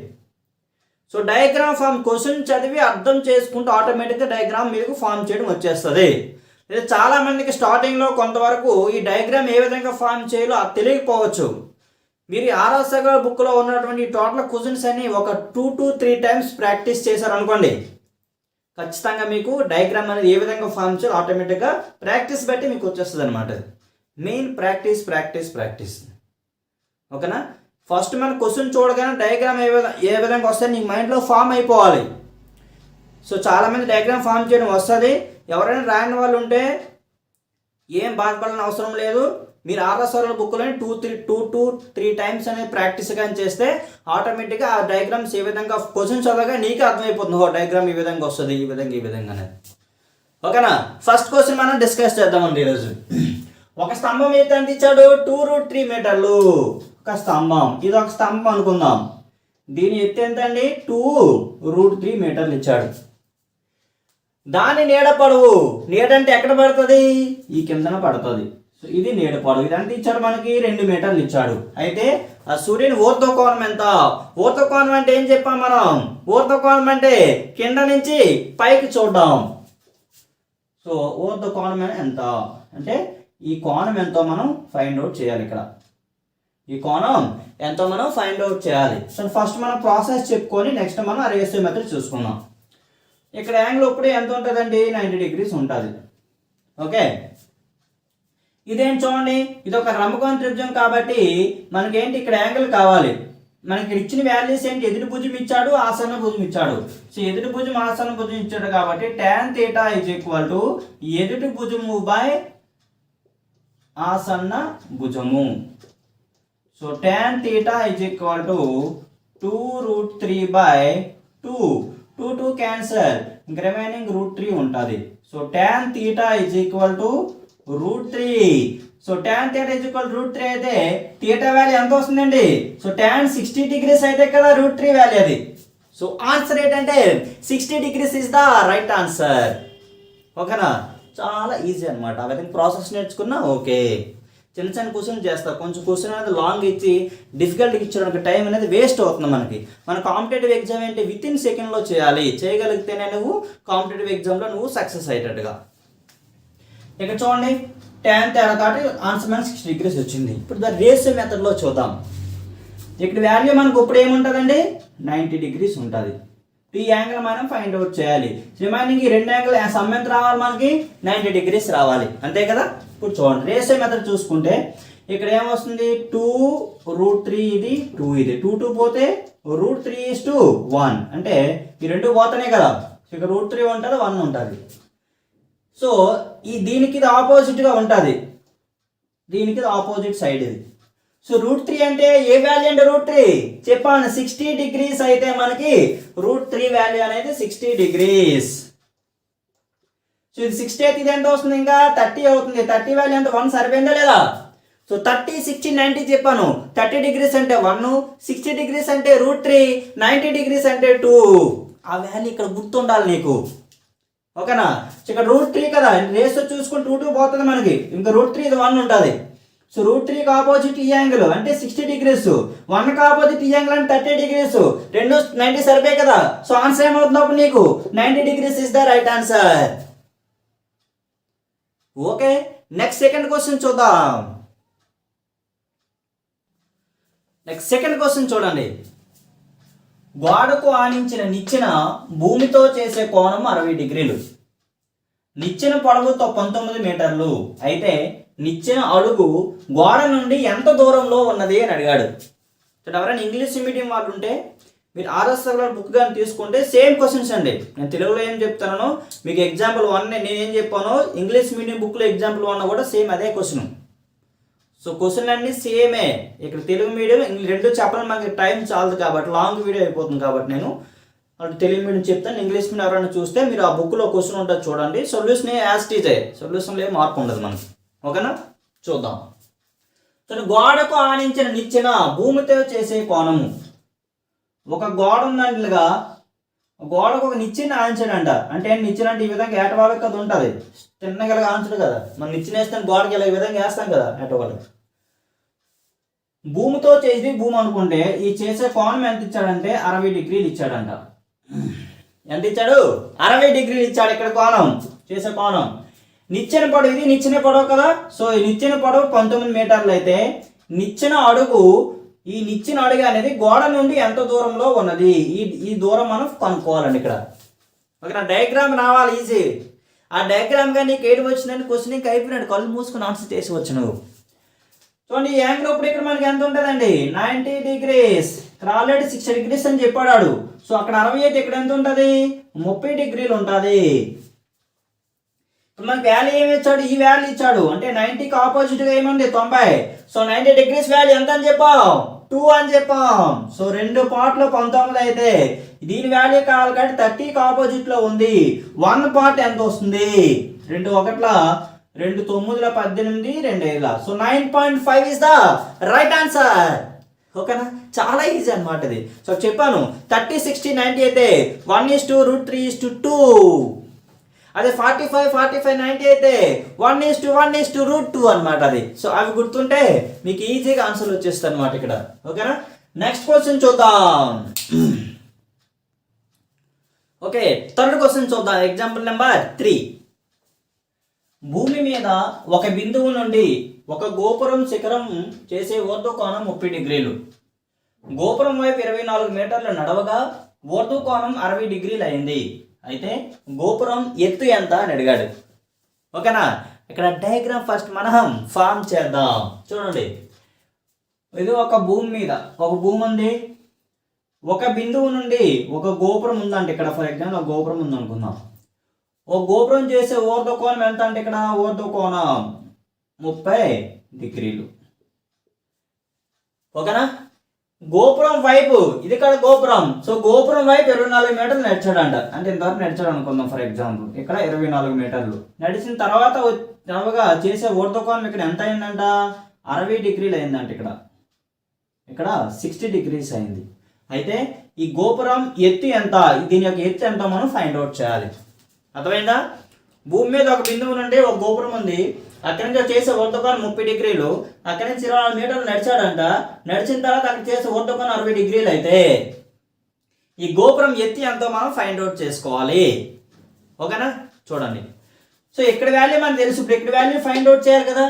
సో డయాగ్రామ్ ఫామ్ క్వశ్చన్ చదివి అర్థం చేసుకుంటూ ఆటోమేటిక్గా డయాగ్రామ్ మీకు ఫామ్ చేయడం వచ్చేస్తుంది. లేదా చాలామందికి స్టార్టింగ్లో కొంతవరకు ఈ డయాగ్రామ్ ఏ విధంగా ఫామ్ చేయాలో అది తెలియకపోవచ్చు. మీరు ఆర్ఎస్ అగర్వాల్ బుక్లో ఉన్నటువంటి టోటల్ క్వశ్చన్స్ అన్ని ఒక 2 to 3 టైమ్స్ ప్రాక్టీస్ చేశారనుకోండి, ఖచ్చితంగా మీకు డయాగ్రామ్ అనేది ఏ విధంగా ఫామ్ చేయాలో ఆటోమేటిక్గా ప్రాక్టీస్ బట్టి మీకు వచ్చేస్తుంది అనమాట. Main practice practice practice. ఓకేనా? ఫస్ట్ మన క్వశ్చన్ చూడగానే డయాగ్రామ్ ఏ విధంగా వస్తే నీ మైండ్లో ఫామ్ అయిపోవాలి. సో చాలామంది డయాగ్రామ్ ఫామ్ చేయడం వస్తుంది. ఎవరైనా రాయని వాళ్ళు ఉంటే ఏం బాధపడాలని అవసరం లేదు. మీరు ఆర్ఎస్ అగర్వాల్ బుక్లో 2 to 3 టైమ్స్ అనేది ప్రాక్టీస్ కానీ చేస్తే ఆటోమేటిక్గా ఆ డయాగ్రామ్స్ ఏ విధంగా క్వశ్చన్ చదవగా నీకే అర్థమైపోతుంది. డయాగ్రామ్ ఈ విధంగా వస్తుంది, ఈ విధంగా అనేది. ఓకేనా? ఫస్ట్ క్వశ్చన్ మనం డిస్కస్ చేద్దామండి ఈరోజు. ఒక స్తంభం అయితే ఎంత ఇచ్చాడు? 2√3 మీటర్లు ఒక స్తంభం. ఇది ఒక స్తంభం అనుకుందాం. దీని ఎత్తు ఎంత అండి? 2√3 మీటర్లు ఇచ్చాడు. దాని నీడ పొడవు, నీడ అంటే ఎక్కడ పడుతుంది? ఈ కిందన పడుతుంది. సో ఇది నీడ పొడవు. ఇదంతా ఇచ్చాడు మనకి 2 మీటర్లు ఇచ్చాడు. అయితే ఆ సూర్యుని ఊర్ధ్వకోణం ఎంత? ఊర్ధ్వకోణం అంటే ఏం చెప్పాం మనం? ఊర్ధ్వకోణం అంటే కింద నుంచి పైకి చూడడం. సో ఊర్ధ్వకోణం ఎంత అంటే ఈ కోణం ఎంతో మనం ఫైండ్ అవుట్ చేయాలి. ఇక్కడ ఈ కోణం ఎంతో మనం ఫైండ్ అవుట్ చేయాలి. సో ఫస్ట్ మనం ప్రాసెస్ చెప్పుకొని నెక్స్ట్ మనం ఆ రేషియో మెథడ్ చూసుకుందాం. ఇక్కడ యాంగిల్ ఇప్పుడు ఎంత ఉంటుందండి? 90 degrees ఉంటుంది. ఓకే, ఇదేం చూడండి, ఇది ఒక రంభకోణ త్రిభుజం కాబట్టి మనకేంటి ఇక్కడ యాంగిల్ కావాలి. మనకి ఇచ్చిన వాల్యూస్ ఏంటి? ఎదుటి భుజం ఇచ్చాడు, ఆసన్న భుజం ఇచ్చాడు. సో ఎదుటి భుజం ఆసన్న భుజం ఇచ్చాడు కాబట్టి tan θ ఎదుటి భుజము బై ఆసన్న భుజము. So tan θ 2√3/2. 2 క్యాన్సల్, రిమైనింగ్ √3 ఉంటుంది. So tan θ √3. సో tan θ √3 అయితే θ వాల్యూ ఎంత వస్తుందండి? సో tan 60 degrees అయితే కదా √3 వాల్యూ అది. సో ఆన్సర్ ఏంటంటే 60 degrees is the right answer. ఓకేనా? చాలా ఈజీ అనమాట. ఆ విధంగా ప్రాసెస్ నేర్చుకున్నా ఓకే. చిన్న చిన్న క్వశ్చన్ చేస్తా, కొంచెం క్వశ్చన్ అనేది లాంగ్ ఇచ్చి డిఫికల్ట్గా ఇచ్చడానికి టైం అనేది వేస్ట్ అవుతుంది మనకి. మన కాంపిటేటివ్ ఎగ్జామ్ ఏంటి? విత్ ఇన్ సెకండ్లో చేయాలి. చేయగలిగితేనే నువ్వు కాంపిటేటివ్ ఎగ్జామ్లో నువ్వు సక్సెస్ అయ్యేటట్టుగా. ఇక్కడ చూడండి, tan θ కాబట్టి ఆన్సర్ మనకి 60 degrees వచ్చింది. ఇప్పుడు ద రేషియో మెథడ్లో చూద్దాం. ఇక్కడ వాల్యూ మనకు ఇప్పుడు ఏముంటుందండి? 90 degrees ఉంటుంది. ఈ యాంగిల్ మనం ఫైండ్ అవుట్ చేయాలి. రిమైనింగ్ ఈ 2 యాంగిల్ సమ్ ఎంత రావాలి? మనకి 90 degrees రావాలి, అంతే కదా. ఇప్పుడు చూడండి, రేషియో మెథడ్ చూసుకుంటే ఇక్కడ ఏమొస్తుంది? 2√3 ఇది 2 ఇది 2 పోతే √3:1 అంటే ఈ 2 పోతానే కదా. ఇక్కడ √3 ఉంటుంది, 1 ఉంటుంది. సో ఈ దీనికి ఇది ఆపోజిట్గా ఉంటుంది, దీనికి ఆపోజిట్ సైడ్ ఇది. సో √3 అంటే ఏ వాల్యూ అంటే √3 చెప్పాను 60 degrees అయితే మనకి √3 వాల్యూ అనేది 60 degrees. సో సో ఇది 60 అయితే ఇది ఎంత వస్తుంది, ఇంకా 30 అవుతుంది. 30 వాల్యూ ఎంత, 1 సరిపోయిందా లేదా? సో 30, 60, 90 చెప్పాను. 30 డిగ్రీస్ అంటే 1, 60 డిగ్రీస్ అంటే √3, 90 డిగ్రీస్ అంటే 2. ఆ వాల్యూ ఇక్కడ గుర్తుండాలి నీకు, ఓకేనా? ఇక్కడ √3 కదా, రేస్ చూసుకుని 2 పోతుంది మనకి, ఇంకా √3 ఇది 1 ఉంటుంది. సో √3కి ఆపోజిట్ ఈ యాంగిల్ అంటే 60 డిగ్రీస్, 1కి ఆపోజిట్ ఈ యాంగిల్ అంటే 30 డిగ్రీస్, రెండు 90 సరిపోయి కదా. సో ఆన్సర్ ఏమవుతున్నప్పుడు నీకు 90 degrees is the right answer. Okay, next second question చూద్దాం. నెక్స్ట్ సెకండ్ క్వశ్చన్ చూడండి. గోడకు ఆనించిన నిచ్చెన భూమితో చేసే కోణం 60 డిగ్రీలు. నిచ్చెన పొడవు 19 మీటర్లు. అయితే నిచ్చెన అడుగు గోడ నుండి ఎంత దూరంలో ఉన్నది అని అడిగాడు. ఎవరైనా ఇంగ్లీష్ మీడియం వాళ్ళు ఉంటే మీరు ఆర్ఎస్ బుక్ కానీ తీసుకుంటే సేమ్ క్వశ్చన్స్ అండి. నేను తెలుగులో ఏం చెప్తానో మీకు ఎగ్జాంపుల్ 1 నేనేం చెప్పానో ఇంగ్లీష్ మీడియం బుక్లో ఎగ్జాంపుల్ 1 కూడా సేమ్ అదే క్వశ్చన్. సో క్వశ్చన్లు అన్నీ సేమే. ఇక్కడ తెలుగు మీడియం రెండు చెప్పడం మనకి టైం చాలదు కాబట్టి, లాంగ్ వీడియో అయిపోతుంది కాబట్టి నేను తెలుగు మీడియం చెప్తాను. ఇంగ్లీష్ మీడియం ఎవరైనా చూస్తే మీరు ఆ బుక్లో క్వశ్చన్ ఉంటుంది చూడండి. సొల్యూషన్ యాజ్ టీచ్, సొల్యూషన్లో ఏం మార్పు ఉండదు మనకి, ఓకేనా? చూద్దాం. సో గోడకు ఆనించిన నిచ్చెన భూమితో చేసే కోణము. ఒక గోడ ఉన్నట్లుగా గోడకు ఒక నిచ్చెన ఆనించాడంట. అంటే నిచ్చెన అంటే ఈ విధంగా ఏటవాళ్ళకి కదా ఉంటుంది, చిన్నగా ఆంచడు కదా. మనం నిచ్చెన వేస్తాం గోడకి ఇలా ఈ విధంగా వేస్తాం కదా ఏటవాళ్ళకి. భూమితో చేసి భూమి అనుకుంటే ఈ చేసే కోణం ఎంత ఇచ్చాడంటే 60 డిగ్రీలు ఇచ్చాడంట. ఎంత ఇచ్చాడు? 60 డిగ్రీలు ఇచ్చాడు ఇక్కడ కోణం, చేసే కోణం. నిచ్చెన పొడవు, ఇది నిచ్చెన పొడవు కదా. సో ఈ నిచ్చెన పొడవు 19 మీటర్లు అయితే నిచ్చెన అడుగు, ఈ నిచ్చెన అడుగు అనేది గోడ నుండి ఎంత దూరంలో ఉన్నది, ఈ దూరం మనం కనుక్కోవాలండి ఇక్కడ. ఓకేనా? డయాగ్రామ్ రావాలి ఈజీ. ఆ డయాగ్రామ్ గా నీకు ఏడు వచ్చిందని క్వశ్చన్ ఇంకా అయిపోయినాడు, కళ్ళు మూసుకుని ఆన్సర్ చేసి వచ్చు నువ్వు. చూడండి ఈ యాంగిల్ ఇప్పుడు ఇక్కడ మనకి ఎంత ఉంటుందండి, 90 డిగ్రీస్. ఇక్కడ ఆల్రెడీ 60 డిగ్రీస్ అని చెప్పాడు. సో అక్కడ 60 అయితే ఇక్కడ ఎంత ఉంటుంది, 30 డిగ్రీలు ఉంటుంది. మనకి వాల్యూ ఏమి ఇచ్చాడు, ఈ వాల్యూ ఇచ్చాడు. అంటే 90కి ఆపోజిట్గా ఏముంది 90. సో 90 డిగ్రీస్ వాల్యూ ఎంత అని చెప్పాం, 2 అని చెప్పాం. సో 2 పార్ట్లు 19 అయితే దీని వాల్యూ కావాలి కాబట్టి 30కి ఆపోజిట్లో ఉంది. 1 పార్ట్ ఎంత వస్తుంది, 2 1ల 2 9ల 18, 2 5ల. So 9.5 is the right answer. ఓకేనా? చాలా ఈజీ అనమాట ఇది. సో చెప్పాను 30, 60, 90 అయితే 1:√3:2. అదే 45, 45, 90 అయితే 1:1:√2 అనమాట అది. సో అవి గుర్తుంటే మీకు ఈజీగా ఆన్సర్ వచ్చేస్తుంది అనమాట ఇక్కడ. ఓకేనా? నెక్స్ట్ క్వశ్చన్ చూద్దాం. ఓకే, థర్డ్ క్వశ్చన్ చూద్దాం. Example number 3. భూమి మీద ఒక బిందువు నుండి ఒక గోపురం శిఖరం చేసే ఊర్ధ్వ కోణం 30 డిగ్రీలు. గోపురం వైపు 24 మీటర్లు నడవగా ఊర్ధ్వ కోణం 60 డిగ్రీలు అయింది. అయితే గోపురం ఎత్తు ఎంత అని అడిగాడు. ఓకేనా? ఇక్కడ డయాగ్రామ్ ఫస్ట్ మనం ఫామ్ చేద్దాం. చూడండి, ఇది ఒక భూమి మీద ఒక భూమి ఉంది. ఒక బిందువు నుండి ఒక గోపురం ఉందంటే ఇక్కడ ఫర్ ఎగ్జాంపుల్ ఒక గోపురం ఉంది అనుకుందాం. ఒక గోపురం చేసే ఊర్ధ్వ కోణం ఎంత అంటే ఇక్కడ ఊర్ధ్వ కోణం 30 డిగ్రీలు. ఓకేనా? గోపురం వైపు ఇది ఇక్కడ గోపురం. సో గోపురం వైపు 24 మీటర్లు నడిచాడంట. అంటే ఇంతవరకు నడిచాడు అనుకుందాం ఫర్ ఎగ్జాంపుల్. ఇక్కడ 24 మీటర్లు నడిచిన తర్వాత నడవగా చేసే ఊర్ధ్వ కోణం ఇక్కడ ఎంత అయిందంట, 60 డిగ్రీలు అయిందంట. ఇక్కడ 60 డిగ్రీస్ అయింది. అయితే ఈ గోపురం ఎత్తు ఎంత, దీని యొక్క ఎత్తు ఎంత మనం ఫైండ్ అవుట్ చేయాలి. అర్థమైందా? భూమి మీద ఒక బిందువు నుండి ఒక గోపురం ఉంది. అక్కడి నుంచి చేసే ఊర్ధ్వకోణం 30 డిగ్రీలు. అక్కడి నుంచి 24 మీటర్లు నడిచాడంట. నడిచిన తర్వాత అక్కడ చేసే ఊర్ధ్వకోణం 60 డిగ్రీలు అయితే ఈ గోపురం ఎత్తి ఎంతో మనం ఫైండ్ అవుట్ చేసుకోవాలి. ఓకేనా? చూడండి, సో ఇక్కడ వాల్యూ మనకు తెలుసు. ఇప్పుడు ఇక్కడ వాల్యూ ఫైండ్ అవుట్ చేయాలి కదా.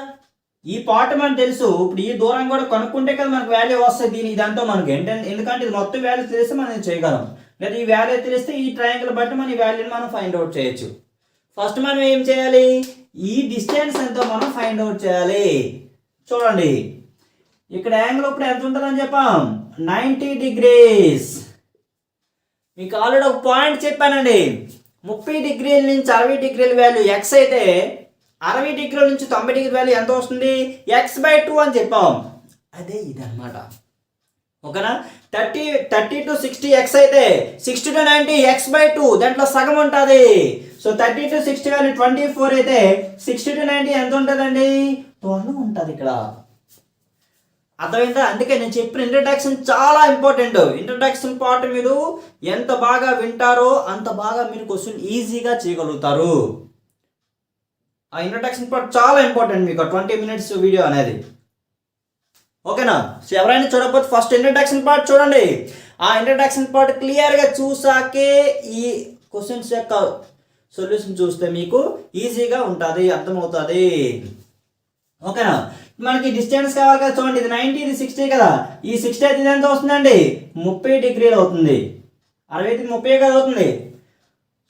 ఈ పార్ట్ మనకు తెలుసు. ఇప్పుడు ఈ దూరం కూడా కనుక్కుంటే కదా మనకు వాల్యూ వస్తుంది. దీని ఇదంతా మనకి ఎందుకంటే ఇది మొత్తం వాల్యూ తెలిస్తే మనం చేయగలం. లేదా ఈ వాల్యూ తెలిస్తే ఈ ట్రయాంగిల్ బట్టి మనం ఈ వాల్యూని మనం ఫైండ్ అవుట్ చేయొచ్చు. ఫస్ట్ మనం ఏం చేయాలి, ఈ డిస్టెన్స్ ఎంతో మనం ఫైండ్ అవుట్ చేయాలి. చూడండి, ఇక్కడ యాంగిల్ ఇప్పుడు ఎంత ఉంటుందని చెప్పాం, 90 డిగ్రీస్. మీకు ఆల్రెడీ ఒక పాయింట్ చెప్పానండి. 30 డిగ్రీల నుంచి 60 డిగ్రీల వాల్యూ ఎక్స్ అయితే 60 డిగ్రీల నుంచి 90 డిగ్రీ వాల్యూ ఎంత వస్తుంది, x/2 అని చెప్పాం. అదే ఇది అనమాట. ఓకేనా? 30 to 60 ఎక్స్ అయితే 60 to 90 x/2, దాంట్లో సగం ఉంటుంది. సో 30 to 60 వాల్యూ 24 అయితే 60 to 90 ఎంత ఉంటుందండి? 12 ఉంటుంది ఇక్కడ. అర్థమైందా? అందుకే నేను చెప్పిన ఇంట్రడక్షన్ చాలా ఇంపార్టెంట్. ఇంట్రడక్షన్ పార్ట్ మీరు ఎంత బాగా వింటారో అంత బాగా మీరు క్వశ్చన్ ఈజీగా చేయగలుగుతారు. ఆ ఇంట్రడక్షన్ పార్ట్ చాలా ఇంపార్టెంట్ మీకు 20 minutes వీడియో అనేది. ఓకేనా? సో ఎవరైనా చూడకపోతే ఫస్ట్ ఇంట్రడక్షన్ పార్ట్ చూడండి. ఆ ఇంట్రడక్షన్ పార్ట్ క్లియర్గా చూసాకే ఈ క్వశ్చన్స్ యొక్క సొల్యూషన్ చూస్తే మీకు ఈజీగా ఉంటుంది, అర్థమవుతుంది. ఓకేనా? మనకి డిస్టెన్స్ కావాలి కదా, చూడండి ఇది 90 ఇది 60 కదా. ఈ 60 అయితే ఇది ఎంత వస్తుందండి? 30 degrees అవుతుంది. 60 అయితే 30 కదా అవుతుంది.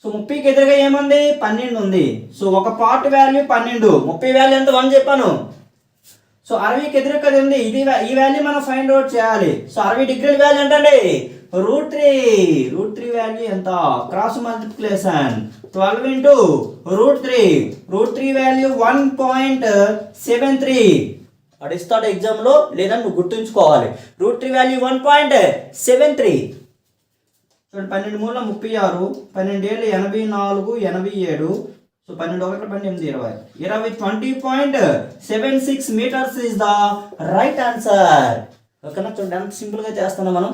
సో 30కి ఎదురుగా ఏముంది? 12 ఉంది. సో ఒక పార్ట్ వాల్యూ 12, 30 వాల్యూ ఎంత? 1 చెప్పాను. సో 60కి ఎదురుగా కదా ఉంది, ఇది ఈ వాల్యూ మనం ఫైండ్ అవుట్ చేయాలి. సో 60 degrees వాల్యూ ఎంతండి? √3. √3 వాల్యూ ఎంత? Cross multiplication 12 into √3. √3 వాల్యూ 1.73. అడిస్తాడు ఎగ్జామ్లో, లేదా నువ్వు గుర్తుంచుకోవాలి. √3 వాల్యూ 1.73. చూడండి 12 3 36, 12 7 84, 87. So 12 1 18 20 20.76 meters is the right answer. ఓకేనా? చూడండి ఎంత సింపుల్గా చేస్తున్నాం మనం.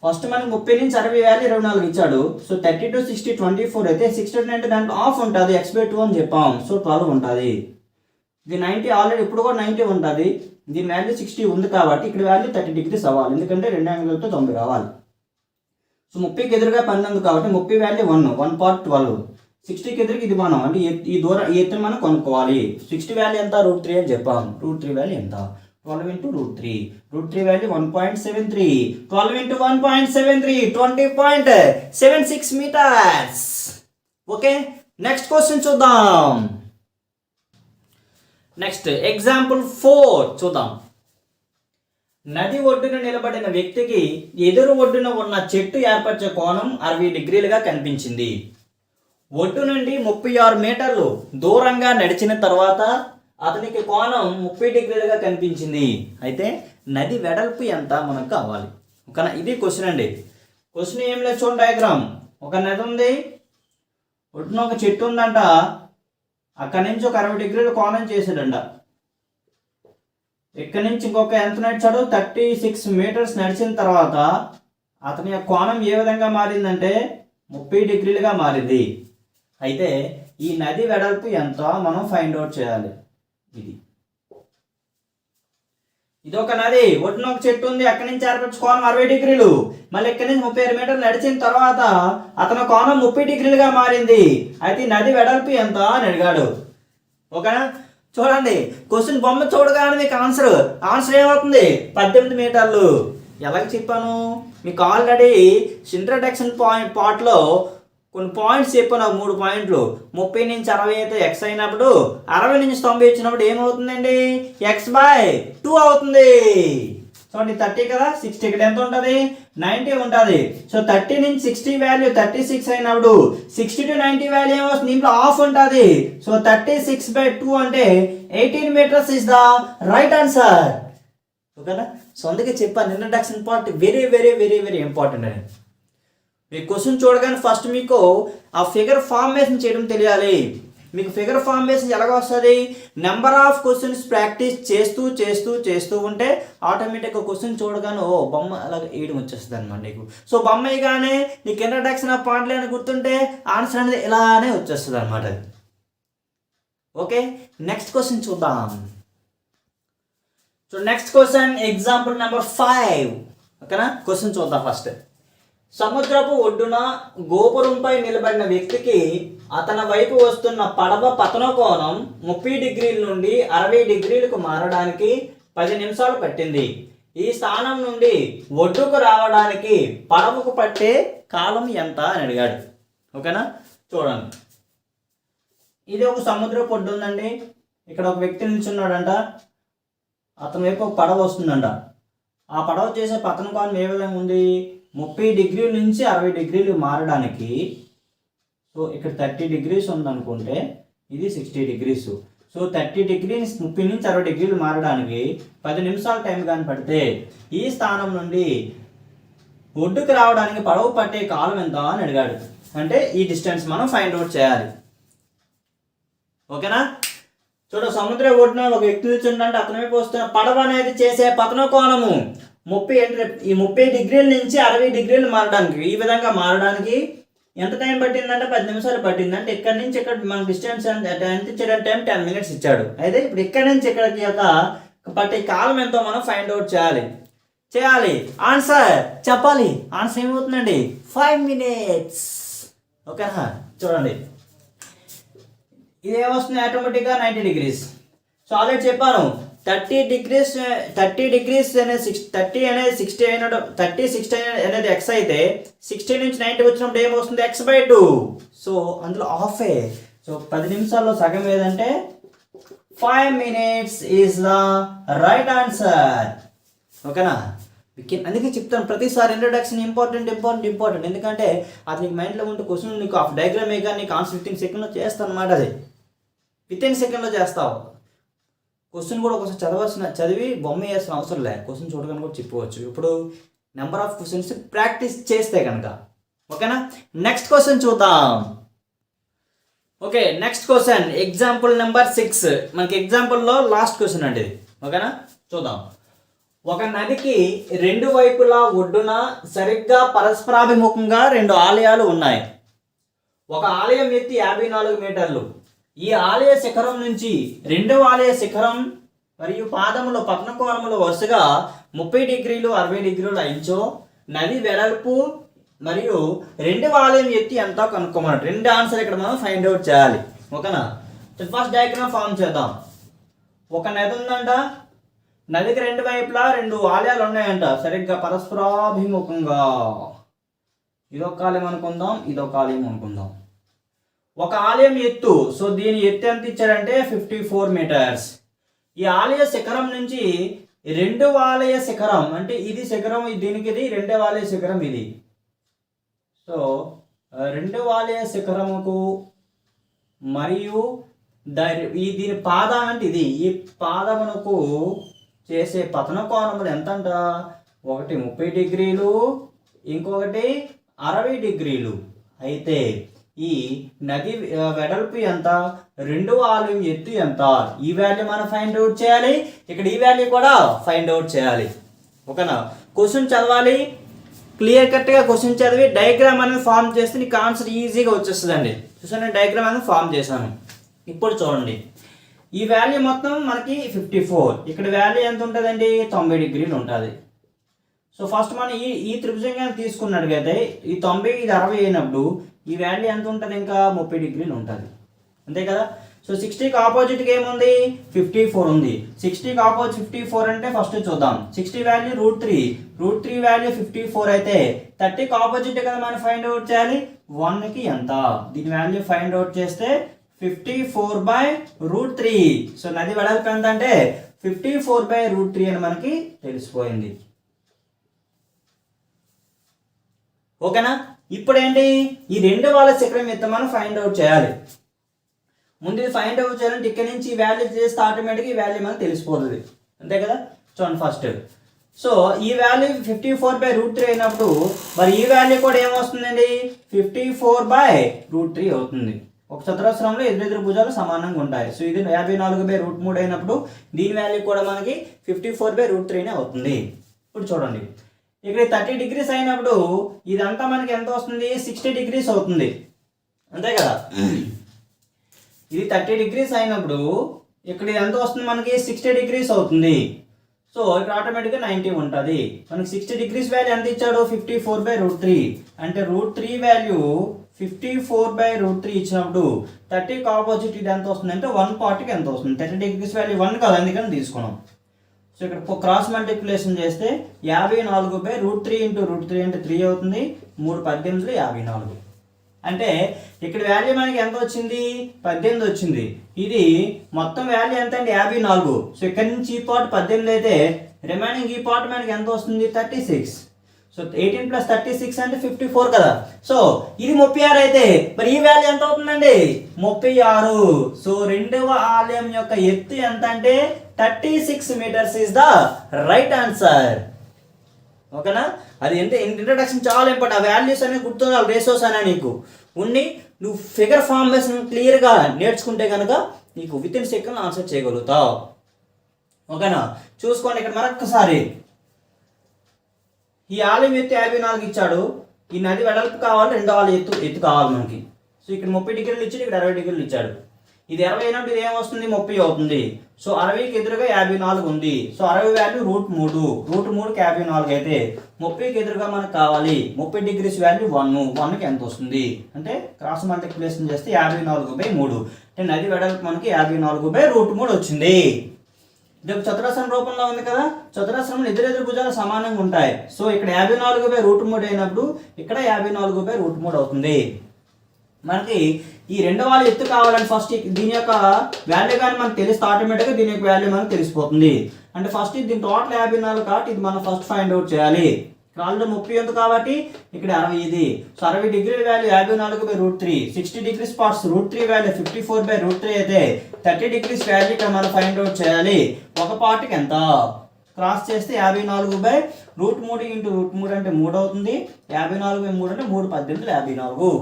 ఫస్ట్ మనకి 30 నుంచి 60 వాల్యూ 24 ఇచ్చాడు. సో 30 to 60 24 అయితే 60 to 90 దాంట్లో ఆఫ్ ఉంటుంది, x/2 అని చెప్పాం. సో 12 ఉంటుంది. ఇది 90 ఆల్రెడీ ఇప్పుడు కూడా 90 ఉంటుంది. దీని వాల్యూ 60 ఉంది కాబట్టి ఇక్కడ వాల్యూ 30 degrees అవ్వాలి, ఎందుకంటే 2 యాంగిల్తో 90 రావాలి. సో 30కి ఎదురుగా 12 కాబట్టి 30 వాల్యూ 1 part 12. 60కి ఎదురుగా ఇది మనం అంటే ఈ దూరం ఈ ఎత్తుని మనం కొనుక్కోవాలి. 60 వాల్యూ ఎంత? √3 అని చెప్పాం. √3 వాల్యూ ఎంత? 12 into √3. √3 value 1.73. 12 into 1.73 20.76 meters. Okay, next question చూద్దాం. నెక్స్ట్ ఎగ్జాంపుల్ 4 చూద్దాం. నది ఒడ్డున నిలబడిన వ్యక్తికి ఎదురు ఒడ్డున ఉన్న చెట్టు ఏర్పరిచే కోణం 60 degreesగా కనిపించింది. ఒడ్డు నుండి 36 మీటర్లు దూరంగా నడిచిన తర్వాత అతనికి కోణం 30 degreesగా కనిపించింది. అయితే నది వెడల్పు ఎంత మనకు కావాలి. ఓకేనా? ఇది క్వశ్చన్ అండి. క్వశ్చన్ ఏం లేదు, చూడండి డయాగ్రామ్. ఒక నది ఉంది, ఒడ్డున ఒక చెట్టు ఉందంట. అక్కడి నుంచి ఒక 60 degrees కోణం చేసాడంట. ఇక్కడి నుంచి ఇంకొక ఎంత నడిచాడు? 36 meters నడిచిన తర్వాత అతని యొక్క కోణం ఏ విధంగా మారిందంటే 30 degreesగా మారింది. అయితే ఈ నది వెడల్పు ఎంత మనం ఫైండ్ అవుట్ చేయాలి. ఇది ఒక నది, ఒడ్డున ఒక చెట్టు ఉంది, అక్కడి నుంచి ఏర్పరిచే కోణం 60 degrees. మళ్ళీ ఇక్కడి నుంచి 36 meters నడిచిన తర్వాత అతని కోణం 30 degreesగా మారింది. అయితే ఈ నది వెడల్పు ఎంత అని అడిగాడు. ఓకేనా? చూడండి క్వశ్చన్ బొమ్మ చూడగానే మీకు ఆన్సర్ ఏమవుతుంది? 18 మీటర్లు. ఎలాగ చెప్పాను మీకు ఆల్రెడీ ఇంట్రడక్షన్ పార్ట్లో కొన్ని పాయింట్స్ చెప్పాను, 3 పాయింట్లు. 30 నుంచి 60 అయితే x అయినప్పుడు 60 నుంచి 90 వచ్చినప్పుడు ఏమవుతుందండి? x/2 అవుతుంది. చూడండి 30 కదా, 60 ఇక్కడ ఎంత ఉంటుంది? 90 ఉంటుంది. సో 30 నుంచి 60 వాల్యూ 36 అయినప్పుడు 60 to 90 వాల్యూ ఏమొస్తుంది? దీంట్లో ఆఫ్ ఉంటుంది. సో 36/2 అంటే 18 meters is the right answer. ఓకేనా? సో అందుకే చెప్పాను introduction part very very very very important అని. మీ క్వశ్చన్ చూడగానే ఫస్ట్ మీకు ఆ ఫిగర్ ఫార్మేషన్ చేయడం తెలియాలి. మీకు ఫిగర్ ఫార్మేషన్ ఎలాగ వస్తుంది? నెంబర్ ఆఫ్ క్వశ్చన్స్ ప్రాక్టీస్ చేస్తూ చేస్తూ చేస్తూ ఉంటే ఆటోమేటిక్గా క్వశ్చన్ చూడగానే ఓ బొమ్మ అలాగ వేయడం వచ్చేస్తుంది అనమాట నీకు. సో బొమ్మ వేయగానే నీకు ఇంట్రడక్షన్ ఆఫ్ పాయింట్లు అని గుర్తుంటే ఆన్సర్ అనేది ఇలానే వచ్చేస్తుంది అనమాట. ఓకే, నెక్స్ట్ క్వశ్చన్ చూద్దాం. So next question example number 5. ఓకేనా? క్వశ్చన్ చూద్దాం ఫస్ట్. సముద్రపు ఒడ్డున గోపురంపై నిలబడిన వ్యక్తికి అతని వైపు వస్తున్న పడవ పతన కోణం 30 degrees నుండి 60 degreesకు మారడానికి 10 నిమిషాలు పట్టింది. ఈ స్థానం నుండి ఒడ్డుకు రావడానికి పడవకు పట్టే కాలం ఎంత అని అడిగాడు. ఓకేనా? చూడండి, ఇది ఒక సముద్రపు ఒడ్డు ఉందండి. ఇక్కడ ఒక వ్యక్తి నిల్చున్నాడంట. అతని వైపు ఒక పడవ వస్తుందంట. ఆ పడవ చేసే పతన కోణం ఏ విధంగా ఉంది? 30 degrees నుంచి 60 degrees మారడానికి. సో ఇక్కడ 30 degrees ఉందనుకుంటే ఇది 60 degrees. సో 30 degrees 30 నుంచి 60 degrees మారడానికి 10 నిమిషాల టైం కానీ పడితే ఈ స్థానం నుండి ఒడ్డుకు రావడానికి పడవ పట్టే కాలం ఎంత అని అడిగాడు. అంటే ఈ డిస్టెన్స్ మనం ఫైండ్ అవుట్ చేయాలి. ఓకేనా? చూడ సముద్ర ఒడ్డున ఒక వ్యక్తి కూర్చుంటే అతని వైపు వస్తున్న పడవ అనేది చేసే పతన కోణము 30 డిగ్రీల నుంచి 60 డిగ్రీలు మారడానికి, ఈ విధంగా మారడానికి ఎంత టైం పట్టిందంటే 10 నిమిషాలు పట్టింది. అంటే ఇక్కడ నుంచి ఇక్కడ మన డిస్టెన్స్ ఎంత ఇచ్చాడు టైం 10 మినిట్స్ ఇచ్చాడు. అయితే ఇప్పుడు ఇక్కడ నుంచి ఇక్కడికి యొక్క పట్టే కాలం ఎంతో మనం ఫైండ్ అవుట్ చేయాలి. ఆన్సర్ చెప్పాలి. ఆన్సర్ ఏమవుతుందండి? 5 మినిట్స్. ఓకేనా? చూడండి, ఇది ఏమొస్తుంది ఆటోమేటిక్గా 90 డిగ్రీస్. సో ఆల్రెడీ చెప్పాను 30 డిగ్రీస్ అనేది 30 అనేది 60 అయినట్టు 60 అనేది ఎక్స్ అయితే 60 నుంచి 90 వచ్చినప్పుడు ఏమొస్తుంది? x/2. సో అందులో హాఫే. సో 10 నిమిషాల్లో సగం ఏదంటే 5 minutes is the right answer. ఓకేనా? అందుకే చెప్తాను ప్రతిసారి ఇంట్రొడక్షన్ ఇంపార్టెంట్. ఎందుకంటే అది నీకు మైండ్లో ఉంటే క్వశ్చన్ నీకు ఆఫ్ డయాగ్రామ్ వేగా నీకు ఆన్సర్ 15 సెకండ్లో చేస్తాను అనమాట. అది 15 సెకండ్లో చేస్తావు. క్వశ్చన్ కూడా ఒకసారి చదివి బొమ్మ వేసిన అవసరం లేదు, క్వశ్చన్ చూడగానే కూడా చెప్పవచ్చు. ఇప్పుడు నెంబర్ ఆఫ్ క్వశ్చన్స్ ప్రాక్టీస్ చేస్తే కనుక. ఓకేనా? నెక్స్ట్ క్వశ్చన్ చూద్దాం. Okay, next question example number 6. మనకి ఎగ్జాంపుల్లో లాస్ట్ క్వశ్చన్ అండి. ఓకేనా? చూద్దాం. ఒక నదికి 2 వైపులా ఒడ్డున సరిగ్గా పరస్పరాభిముఖంగా 2 ఆలయాలు ఉన్నాయి. ఒక ఆలయం ఎత్తి 54 మీటర్లు. ఈ ఆలయ శిఖరం నుంచి 2వ ఆలయ శిఖరం మరియు పాదముల పతన కోణములు వరుసగా 30 డిగ్రీలు 60 డిగ్రీలు ఇంచో. నది వెడల్పు మరియు 2వ ఆలయం ఎత్తి ఎంతో కనుక్కోమన్నాడు. 2 ఆన్సర్ ఇక్కడ మనం ఫైండ్ అవుట్ చేయాలి. ఓకేనా? ఫస్ట్ డయాగ్రామ్ ఫామ్ చేద్దాం. ఒక నది ఉందంట, నదికి 2 వైపులా 2 ఆలయాలు ఉన్నాయంట సరిగ్గా పరస్పరాభిముఖంగా. ఇదొక ఆలయం అనుకుందాం, ఇదొక ఆలయం అనుకుందాం. ఒక ఆలయం ఎత్తు, సో దీని ఎత్తు ఎంత ఇచ్చాడంటే 54 మీటర్స్. ఈ ఆలయ శిఖరం నుంచి 2వ ఆలయ శిఖరం, అంటే ఇది శిఖరం దీనికి, ఇది 2వ ఆలయ శిఖరం ఇది. సో 2వ ఆలయ శిఖరముకు మరియు దీని పాదం అంటే ఇది, ఈ పాదమునకు చేసే పతన కోణములు ఎంతంట? ఒకటి 30 డిగ్రీలు, ఇంకొకటి 60 డిగ్రీలు. అయితే ఈ నది వెడల్పు ఎంత, 2వ ఆలయం ఎత్తు ఎంత, ఈ వాల్యూ మనం ఫైండ్ అవుట్ చేయాలి. ఇక్కడ ఈ వాల్యూ కూడా ఫైండ్ అవుట్ చేయాలి. ఓకేనా? క్వశ్చన్ చదవాలి, క్లియర్ కట్గా క్వశ్చన్ చదివి డయాగ్రామ్ అనేది ఫామ్ చేస్తే నీకు ఆన్సర్ ఈజీగా వచ్చేస్తుందండి. చూసాను, నేను డయాగ్రామ్ అనేది ఫామ్ చేశాను. ఇప్పుడు చూడండి, ఈ వాల్యూ మొత్తం మనకి 54. ఇక్కడ వాల్యూ ఎంత ఉంటుందండి? 90 డిగ్రీలు ఉంటుంది. సో ఫస్ట్ మనం ఈ త్రిభుజంగా తీసుకున్నట్టుగైతే ఈ 90 ఇది 60 అయినప్పుడు ఈ వాల్యూ ఎంత ఉంటుంది? ఇంకా 30 డిగ్రీలు ఉంటుంది. అంతే కదా? సో 60కి ఆపోజిట్గా ఏముంది? 54 ఉంది. 60కి ఆపోజిట్ 54 అంటే ఫస్ట్ చూద్దాం. 60 వాల్యూ √3 వాల్యూ 54 అయితే 30కి ఆపోజిట్ కదా మనం ఫైండ్ అవుట్ చేయాలి. 1కి ఎంత? దీని వాల్యూ ఫైండ్ అవుట్ చేస్తే 54/√3. సో నది వెడల్పు ఎంత అంటే 54/√3 అని మనకి తెలిసిపోయింది. ఓకేనా? ఇప్పుడు ఏంటి? ఈ 2వ ఆలయ శిఖరం ఎత్తు మనం ఫైండ్ అవుట్ చేయాలి. ముందు ఇది ఫైండ్ అవుట్ చేయాలంటే ఇక్కడ నుంచి ఈ వాల్యూ చేస్తే ఆటోమేటిక్గా ఈ వాల్యూ మనకు తెలిసిపోతుంది. అంతే కదా? చూడండి ఫస్ట్. సో ఈ వాల్యూ 54/√3 అయినప్పుడు మరి ఈ వాల్యూ కూడా ఏమొస్తుందండి? 54/√3 అవుతుంది. ఒక చతురస్రంలో ఎదురెదురు భుజాలు సమానంగా ఉంటాయి. సో ఇది 54/√3 అయినప్పుడు దీని వాల్యూ కూడా మనకి 54/√3 అవుతుంది. ఇప్పుడు చూడండి, ఇక్కడ 30 డిగ్రీస్ అయినప్పుడు ఇదంతా మనకి ఎంత వస్తుంది? 60 డిగ్రీస్ అవుతుంది. అంతే కదా? ఇది 30 డిగ్రీస్ అయినప్పుడు ఇక్కడ ఎంత వస్తుంది? మనకి 60 డిగ్రీస్ అవుతుంది. సో ఇక్కడ ఆటోమేటిక్గా 90 ఉంటుంది. మనకి 60 డిగ్రీస్ వాల్యూ ఎంత ఇచ్చాడు? 54/√3. అంటే √3 వాల్యూ 54/√3 ఇచ్చినప్పుడు 30కి ఆపోజిట్ ఇది ఎంత వస్తుంది అంటే 140కి ఎంత వస్తుంది? 30 డిగ్రీస్ వాల్యూ 1 కాదు, అందుకని తీసుకున్నాం. సో ఇక్కడ క్రాస్ మల్టిప్లికేషన్ చేస్తే 54/√3 × √3 అంటే 3 అవుతుంది. 3 18 54. అంటే ఇక్కడ వాల్యూ మనకి ఎంత వచ్చింది? 18 వచ్చింది. ఇది మొత్తం వాల్యూ ఎంత అండి? 54. సో ఇక్కడ నుంచి ఈ పార్ట్ 18 అయితే రిమైనింగ్ ఈ పార్ట్ మనకి ఎంత వస్తుంది? 36. సో 18 + 36 అంటే 54 కదా. సో ఇది 36 అయితే మరి ఈ వాల్యూ ఎంత అవుతుందండి? 36. సో 2వ ఆలయం యొక్క ఎత్తు ఎంత అంటే 36 metres is the right answer. ఓకేనా? అది ఎంత ఇంట్రడక్షన్ చాలా ఇంపార్టెంట్. ఆ వాల్యూస్ అనేవి గుర్తుండాలి, రేషియోస్ అనే నీకు. ఉండి నువ్వు ఫిగర్ ఫార్మేషన్ క్లియర్గా నేర్చుకుంటే కనుక నీకు విత్ ఇన్ సెకండ్ ఆన్సర్ చేయగలుగుతావు. ఓకేనా? చూసుకోండి ఇక్కడ మరొక్కసారి. ఈ ఆలయం ఎత్తు 54 ఇచ్చాడు. ఈ నది వెడల్పు కావాలి, 2 ఆలయం ఎత్తు కావాలి మనకి. సో ఇక్కడ 30 డిగ్రీలు ఇచ్చాడు, ఇక్కడ 60 డిగ్రీలు ఇచ్చాడు. ఇది 60 అయినప్పుడు ఇది ఏమొస్తుంది? 30 అవుతుంది. సో 60కి ఎదురుగా 54 ఉంది. So 60 value √3. √3కి 54 అయితే 30కి ఎదురుగా మనకు కావాలి 30 డిగ్రీస్ వాల్యూ 1కి ఎంత వస్తుంది అంటే క్రాస్ మల్టిప్లికేషన్ చేస్తే 54/3 అంటే నది వెడల్పు మనకి 54/√3 వచ్చింది. ఇది చతురస్రం రూపంలో ఉంది కదా. చతురస్రంలో ఎదురెదురు భుజాలు సమానంగా ఉంటాయి. సో ఇక్కడ 54/√3 అయినప్పుడు ఇక్కడ 54/√3 అవుతుంది. మనకి ఈ 2 వాల్యూ ఎత్తు కావాలని ఫస్ట్ దీని యొక్క వాల్యూ కానీ మనకు తెలిస్తే ఆటోమేటిక్గా దీని యొక్క వాల్యూ మనకు తెలిసిపోతుంది. అంటే ఫస్ట్ దీని టోటల్ 54 కాబట్టి ఇది మనం ఫస్ట్ ఫైండ్ అవుట్ చేయాలి. ఇక్కడ ఆల్రెడీ 30 ఉంది కాబట్టి ఇక్కడ 60 ఇది. సో 60 డిగ్రీల వాల్యూ 54/√3. 60 డిగ్రీ స్పాట్స్ √3 వాల్యూ 54/√3 అయితే 30 డిగ్రీస్ వాల్యూ ఇక్కడ మనం ఫైండ్ అవుట్ చేయాలి. ఒక పార్ట్కి ఎంత క్రాస్ చేస్తే 54/√3 ఇంటూ √3 అంటే 3 అవుతుంది. 54/3 అంటే 3 18 54.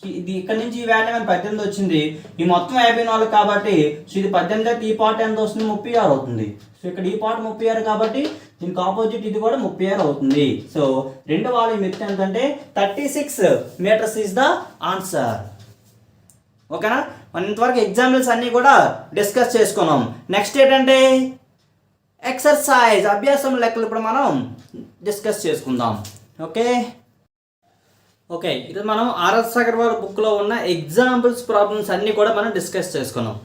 ఇది ఇక్కడ నుంచి ఈ వాల్యూ మనకి 18 వచ్చింది. ఈ మొత్తం 54 కాబట్టి సో ఇది 18 అయితే ఈ పార్ట్ ఎంత వస్తుంది? 36 అవుతుంది. సో ఇక్కడ ఈ పార్ట్ 36 కాబట్టి దీనికి ఆపోజిట్ ఇది కూడా 36 అవుతుంది. సో 2 వాల్యూమ్ ఎత్తు ఎంతంటే 36 మీటర్స్ ఈజ్ ద ఆన్సర్. ఓకేనా? మనం ఇంతవరకు ఎగ్జాంపుల్స్ అన్నీ కూడా డిస్కస్ చేసుకున్నాం. నెక్స్ట్ ఏంటంటే ఎక్సర్సైజ్ అభ్యాసం లెక్కలు ఇప్పుడు మనం డిస్కస్ చేసుకుందాం. ఓకే ఇది మనం ఆర్ఎస్ అగర్వాల్ బుక్లో ఉన్న ఎగ్జాంపుల్స్ ప్రాబ్లమ్స్ అన్నీ కూడా మనం డిస్కస్ చేసుకున్నాం.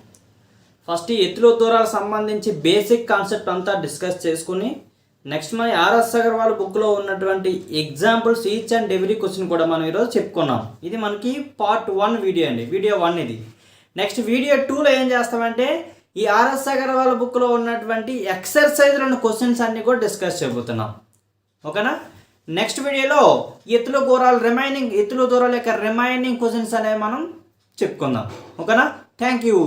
ఫస్ట్ ఈ ఎత్తులో దూరాలకు సంబంధించి బేసిక్ కాన్సెప్ట్ అంతా డిస్కస్ చేసుకుని నెక్స్ట్ మన ఆర్ఎస్ అగర్వాల్ బుక్లో ఉన్నటువంటి examples each and every question కూడా మనం ఈరోజు చెప్పుకున్నాం. ఇది మనకి పార్ట్ 1 వీడియో అండి, వీడియో 1 ఇది. నెక్స్ట్ వీడియో 2లో ఏం చేస్తామంటే ఈ ఆర్ఎస్ అగర్వాల్ బుక్లో ఉన్నటువంటి ఎక్సర్సైజ్లను క్వశ్చన్స్ అన్నీ కూడా డిస్కస్ చేయబోతున్నాం. ఓకేనా? నెక్స్ట్ వీడియోలో ఎత్తులో దూరాల యొక్క రిమైనింగ్ క్వశ్చన్స్ అనేవి మనం చెప్పుకుందాం. ఓకేనా? Thank you.